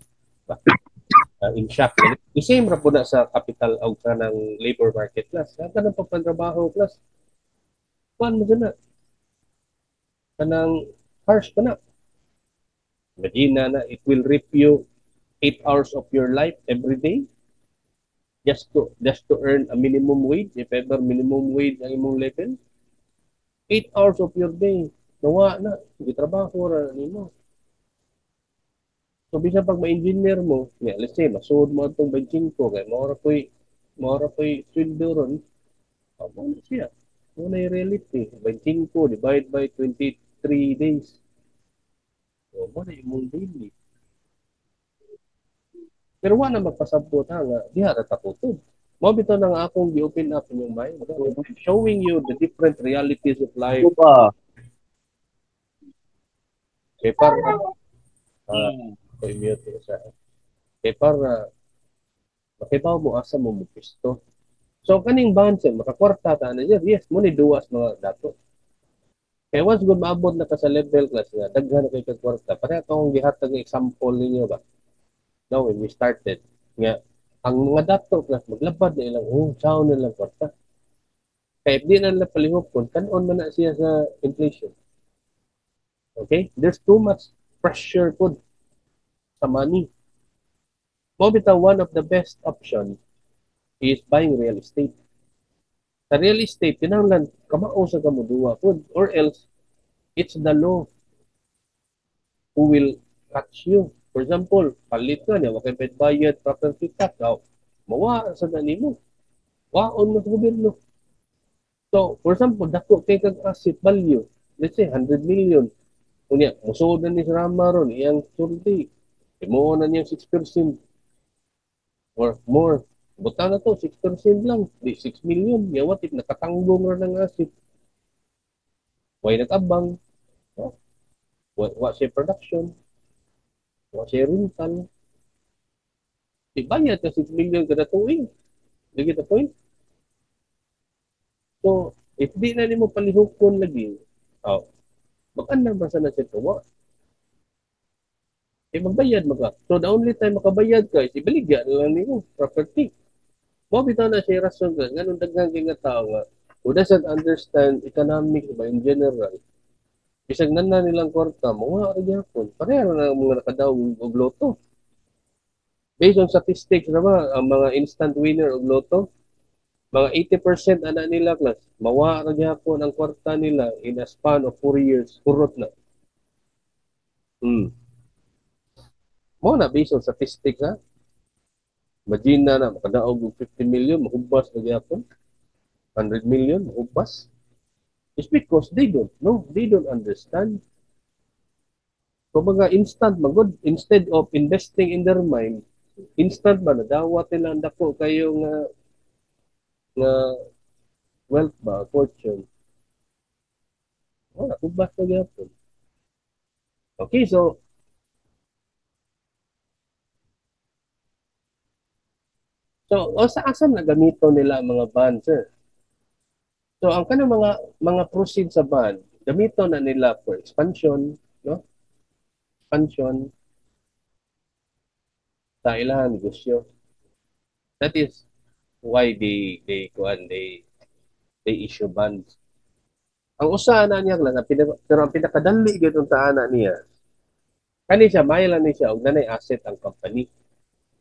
in shock. The same ra po na sa capital o sa ng labor market class. Kanang pagpantrabaho class. Kuan mo na. Kanang harsh pa na. Imagine na it will rip you 8 hours of your life every day just to earn a minimum wage, if ever minimum wage ang imong level. 8 hours of your day. Nawa na. Gitrabaho ra nimo. So, bisan pag ma-engineer mo, yeah, let's say, masuod mo itong 25, kaya maura po'y sweldo ron, mo na siya. Mo na yung reality. 25 divide by 23 days. So, mo na yung mong daily. Pero wala magpasabot ha, nga, diha na takutod. Mo bitaw na nga akong gi-open up yung mind. Showing you the different realities of life. Kaya para, mute ko sa, kaya para, makibaw mo asa mo mupisto. So, kaning banse, makakwarta ta na dyan, yes, mo ni duwas mga dato. Kaya once good maabot na ka sa level class nga, daghan na kayo kwarta. Pareha akong gihatag ng example ninyo ba? Now, when we started, nga, ang mga dato class, maglabad na ilang, saan na lang kwarta. Kaya di na lang palihok kanon man na siya sa inflation. Okay? There's too much pressure po sa money. Mo bitaw one of the best option is buying real estate. Sa real estate, kinahanglan kamao sa kamuduwa po, or else it's the law who will catch you. For example, palit ka niya, wakay bayad, property tax, mawa sa ganimo. Waon mo sa gobyerno. So, for example, dako kay kag asset value, let's say 100 million. Kunya, musuod na ni sa Rama ron, iyang sulti. Imuha na niya 6% or more. Buta na to, 6% lang. Di 6 million. Yawatik, nakatanggong na ng asset. Way nag-abang. No? Wa siya production. Wa siya rental. Bayad ka 6 million kada tuwing. You get the point? So, if di na ni mo palihukon lagi, baka na ba sana siya tuwa? Magbayad maka. So, the only time makabayad ka is ibaligya na lang niyo property. Mo bitaw na siya rason ka, ganun daghang kay nga tao nga, who doesn't understand economics ba in general, bisag nana nilang kwarta, mga ra gyapon. Pareha na mga nakadaog og loto. Based on statistics naman, ang mga instant winner og loto, mga 80% ana nila class, mawa ra gyapon ang kwarta nila in a span of 4 years. Kurot na. Hmm. Mo na based on statistics ha. Imagine na makadaog og 50 million, mahubas na gyapon. 100 million, mahubas. It's because they don't know. They don't understand. So mga instant, magod, instead of investing in their mind, instant ba, nadawat nila ang dako kayo nga wealth ba, fortune. Oh, nakubas na gyapon. Okay, so o sa asam na gamito nila ang mga bond, sir? So ang kanang mga proceeds sa bond, gamito na nila for expansion, no? Expansion sa ilang negosyo. That is why they issue bonds. Ang usa na niya lang pero ang pinakadali gyud unta ana niya. Kani siya mahilan ni siya og nanay asset ang company.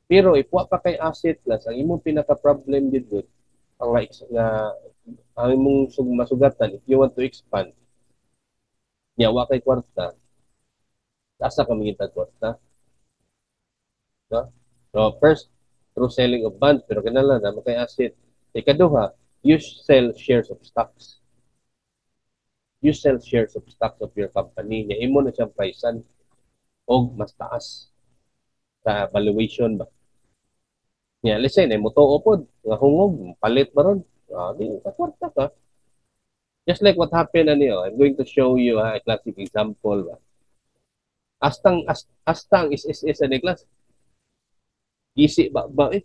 Pero if wa pa kay asset plus ang imong pinaka problem gid ang nga ang imong masugatan if you want to expand nya wa kay kwarta asa ka mangita kwarta, no? So first through selling of bonds pero kinala na kay asset. Ikaduha, you sell shares of stocks. You sell shares of stocks of your company nya imo na siyang pricean og mas taas sa valuation ba. Nya let's say na mo tuo pod nga hungog palit ba ron? Di ka kwarta ka. Just like what happened ano, I'm going to show you a classic example ba. Astang is ani class. Isi ba eh.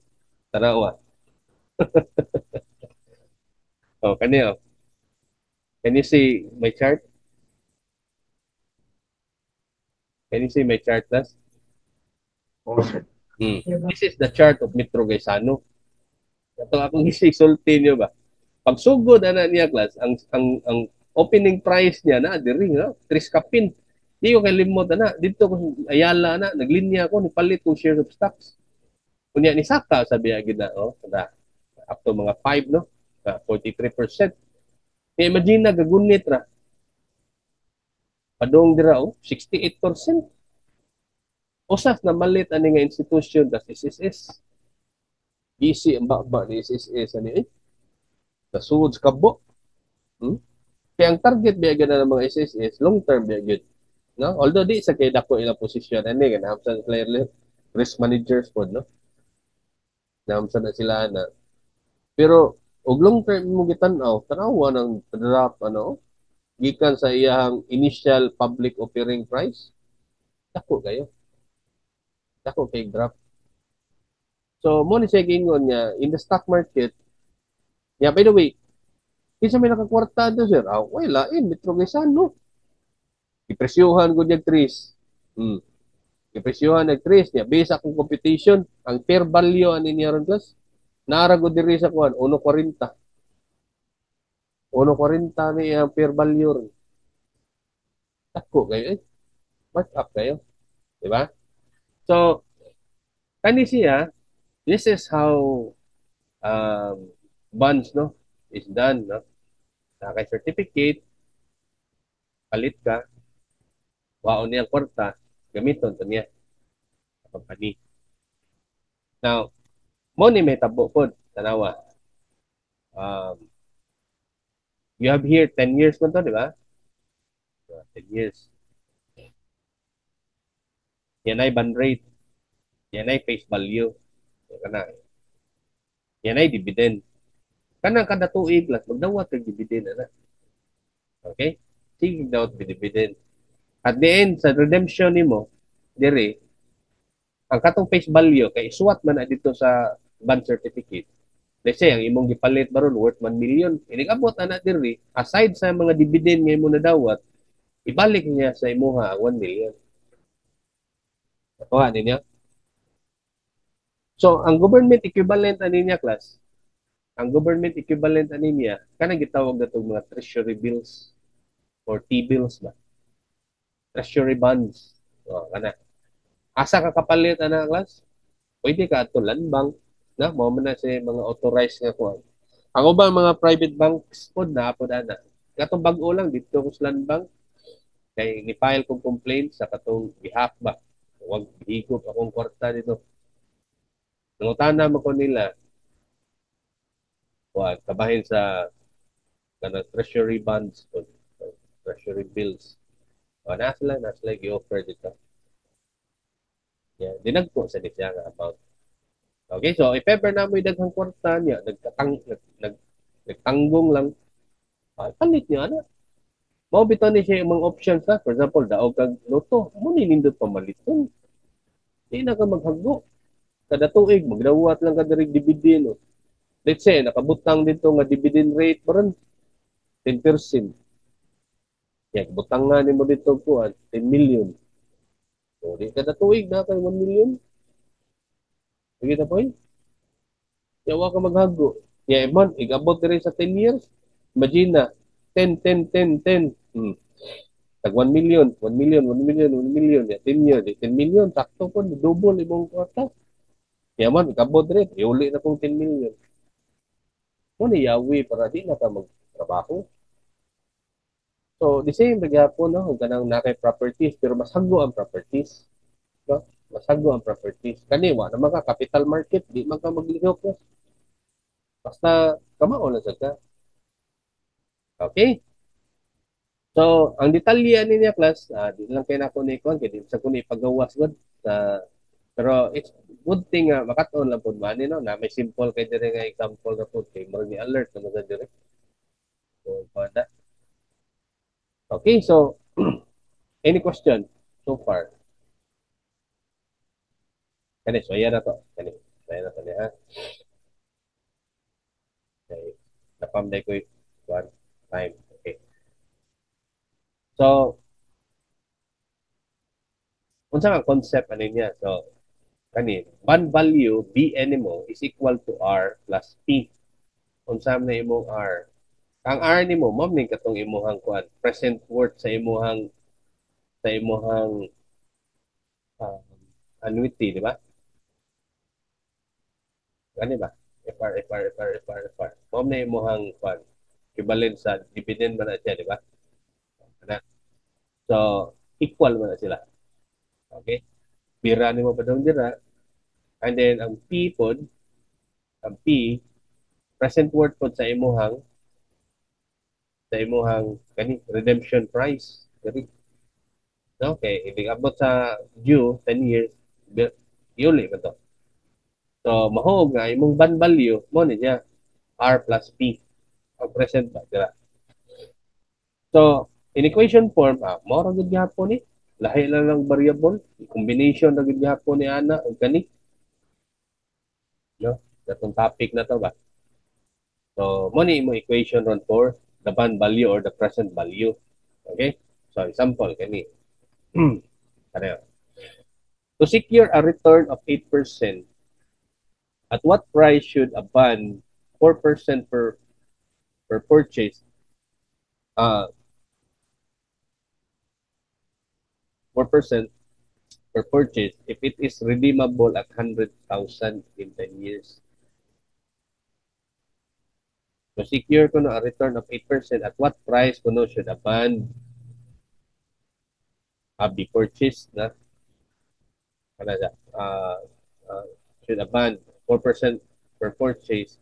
Tanawa. Oh, kaniyo. Can you see my chart? Can you see my chart, class? Oo, sir. This is the chart of Metro Gaisano. Ito akong isulti niyo ba? Pag sugod ana niya class, ang opening price niya na diri no, 3 kapin. Di ko kalimot ana dito ko Ayala na naglinya ko ni palit ko shares of stocks. Kunya ni Saka sabi agad na oh, kada up to mga 5 no, 43%. Imagine na gagunit ra. Padong dira oh, 68%. Usas na malit ani nga institution das SSS. Easy ang baba ni SSS ani eh. Nasud sa kabo. Hmm? Kaya ang target biya na ng mga SSS, long term biya good. No? Although di sa kay dako ilang posisyon ani ganaham sa clearly risk managers po no. Ganaham sa na sila na. Pero og long term mo gitan-aw, tanawa ng drop ano gikan sa iyang initial public offering price. Dako kayo. Dako kay drop. So mo ni siya gingon niya in the stock market. Yeah, by the way, kinsa may nakakwarta do sir? Wala Metro Gaisano. Ipresyuhan ko niya tris. Ipresyuhan nag tris niya based akong competition, ang fair value ani niya ron class. Naara ko diri sa kuan 1.40. 1.40 ni ang fair value ron. Tako kayo eh. Mark up kayo. Di ba? So, kani siya, this is how bonds no is done no. Nakay certificate, palit ka, waon niya kwarta, gamiton to niya sa company. Now, mo ni may tabo pod tanawa. You have here 10 years man to, di ba? 10 years. Yan ay bond rate. Yan ay face value. Kana. Yan ay dividend. Kanang kada tuig lang magdawat kag dividend ana. Okay? Sige dawat dividend. At the end sa redemption nimo dire ang katong face value kay isuwat man na dito sa bond certificate. Let's say ang imong gipalit baron worth 1 million. Inigabot ana dire aside sa mga dividend nga imo nadawat, ibalik niya sa imuha ang 1 million. Kuha ninyo. So, ang government equivalent ani niya class, ang government equivalent ani niya, kanang gitawag natong mga treasury bills or T-bills ba? Treasury bonds. O, kana. Asa ka kapalit ana class? Pwede ka ato land bank na mo man na si mga authorized nga kuan. Ako ba mga private banks pod na pod ana. Katong bag-o lang dito ko sa land bank kay ni-file kong complaint sa katong behalf ba. Huwag higop akong kwarta dito. Nangutana mo ko nila kuan kabahin sa kanang treasury bonds o treasury bills. O na sila gi-offer dito. Yeah, dinagko sa siya nga about. Okay, so if ever na mo'y daghang kwarta niya, nagtanggong lang, palit niya, ano? Mao bitaw ni siya yung mga options ha. For example, daog kag loto, mo ni nindot pamaliton. Di na ka maghago. Kada tuig, magdawat lang ka direct dividend. Oh. Let's say, nakabutang dito nga dividend rate, parang 10%. Yan, butang nga ni mo dito po, 10 million. So, di kada tuig na kay 1 million. Sige na po yun. Yawa ka maghago. Yeah, man, igabot rin sa 10 years. Imagine na, 10, 10, 10, 10. Tag 1 million, 1 million, 1 million, 1 million. Yeah, 10 years, 10 million. Takto po, double ibong kwarta. Kaya man, ikabot rin. Iuli na kong 10 million. Muna yawi para di na ka magtrabaho. So, the same magyapon, no? Kung kanang nakay properties, pero mas hago ang properties. No? Mas hago ang properties. Kaniwa, na mga capital market, di man ka maglihok. No? Basta, kamao na sa ka. Okay? So, ang detalye niya class, di lang kayo na ko ni kon kay di sa ko ni pagawas gud sa pero it's good thing nga makatuon lang pud man no na may simple kay dire nga example na pud kay mo ni alert na sa dire. So, pada. Okay, so any question so far? Kani so yan na to. Kani. So, yan na to ha. Okay. Napamday ko one time. Okay. So, unsa ang concept ano niya? So, kani bond value BN mo is equal to R plus P. Unsa na imong R? Ang R nimo mo ning katong imuhang kuan present worth sa imuhang uh, annuity, di ba? Ano ba? FR, FR, FR, FR, FR. Mo na imuhang kuan equivalent sa dividend man na siya, di ba? Ano? So, equal man na sila. Okay? Bira nimo pa daw dira. And then, ang P pod, ang P, present worth pod sa imuhang kani redemption price. Diri. Okay, ibig abot sa due 10 years, yuli ba to? So, mahog nga, imong bond value, mo ni niya, R plus P. Ang present ba? Dira. So, in equation form, mo ra gud gyapon ni. Lahi lang ng variable. Combination ra gud gyapon ni ana ug kani. No? Datong topic na to ba? So, mo ni mo equation ron for the bond value or the present value. Okay? So, example, kani. Kani. To secure a return of 8%, at what price should a bond 4% per purchase 4% per purchase if it is redeemable at 100,000 in 10 years. So secure ko no a return of 8% at what price ko no should a bond be purchased na kana uh, should a bond 4% per purchase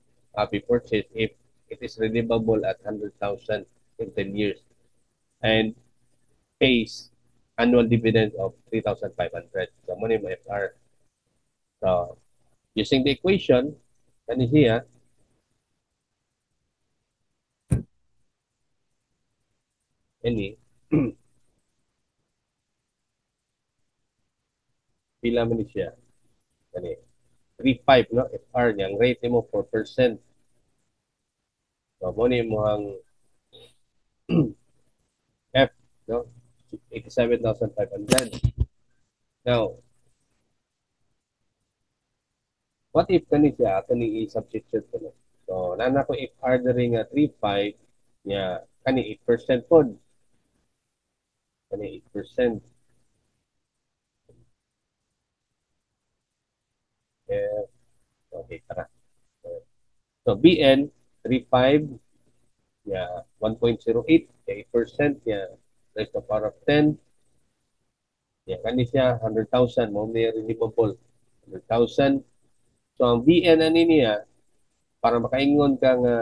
be purchased if it is redeemable at 100,000 in 10 years and pays annual dividend of 3,500. So mo ni mo FR. So using the equation kani siya ini pila man ni siya kani 3.5 no FR niya ang rate mo 4%. So mo ni mo ang F no 87,500. Now, what if kani siya ato ni i-substitute ko no. So nana ko FR diri nga 3.5 niya kani 8% pod. Kani 8%. Okay, tara. So, BN, 3.5, yeah, 1.08, 8%, yeah, raised to power of 10, yeah, kani siya, 100,000, mo may renewable, 100,000. So, ang BN ani niya, para makaingon ka nga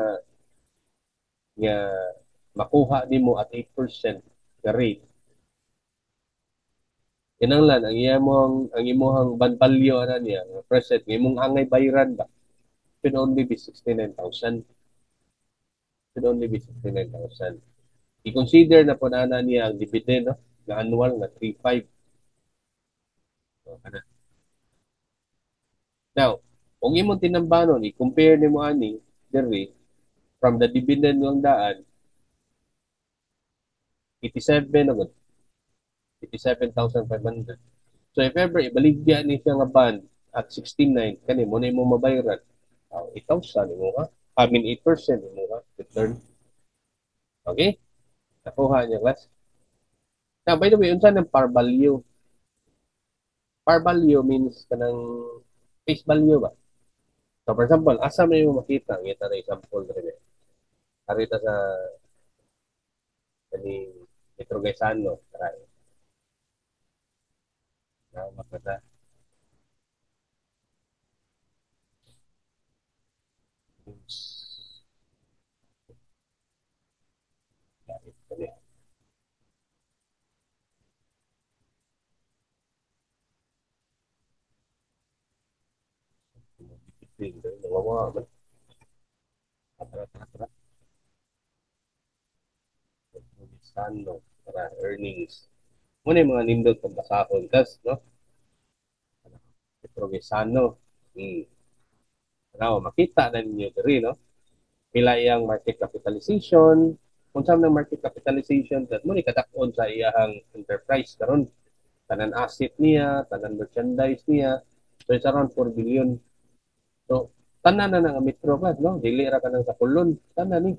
makuha nimo at 8% ka rate. Kinahanglan ang imong bond value ana niya, present ng imong angay bayaran ba should only be 69,000. Should only be 69,000. I-consider na po na niya ang dividend no, na annual na 3.5. So, kana. Now, kung imong tinambanon, i-compare nimo ani diri from the dividend ng daan 87 agad. 87,500. So if ever ibaligya ni siya nga bond at 69 kani mo na imong mabayaran. 8,000 imo ka. I mean 8% imo ka return. Okay? Nakuha niya class. Now, by the way, unsa ng par value? Par value means kanang face value ba? So for example, asa may mo makita ang ita na example dere. Arita sa kani Metro Gaisano, try. Now, makita. Kani. Nawawa man. Tara. Gaisano, para earnings. Muna yung mga nindot kung basahon kas, no? Metro Gaisano. Now, makita na ninyo diri, no? Pila iyang market capitalization, kung saan ng market capitalization, that mo ni katakon sa iyang enterprise karon tanan asset niya, tanan merchandise niya, so it's around 4 billion. So, tanan na nga Metro ba, no? Dili ra ka nang sa kulon, tanan ni.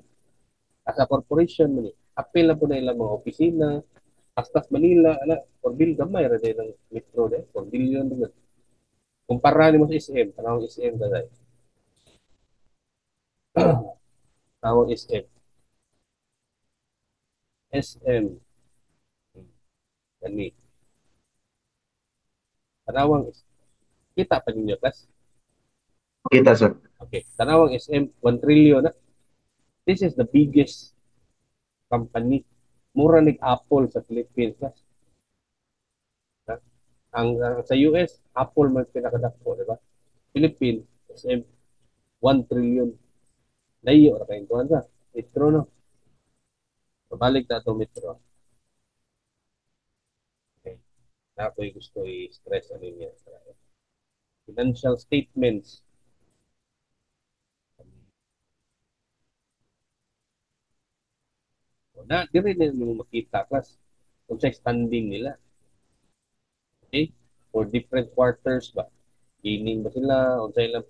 As a corporation mo ni, apil na po na ilang mga opisina, Astas Manila, 4 billion, gamay ra din ng Metro, 4 billion. Kumpara ni mo sa SM, tanawang SM ka tawag SM. SM. Kani. Tanawang kita pa ninyo, class? Kita, sir. Okay. Tanawang SM, 1 trillion na. This is the biggest company. Mura ni Apple sa Philippines, class. Ang sa US, Apple may pinakadako, di ba? Philippines, SM, 1 trillion. Layo, na kayong tuwan sa. Metro, no? Pabalik na ito, Metro. Okay. Na ako'y gusto i-stress ano niya. Financial statements. Na, di rin nila makita, class. Kung sa standing nila. Okay? For different quarters ba? Gaining ba sila? Kung sa ilang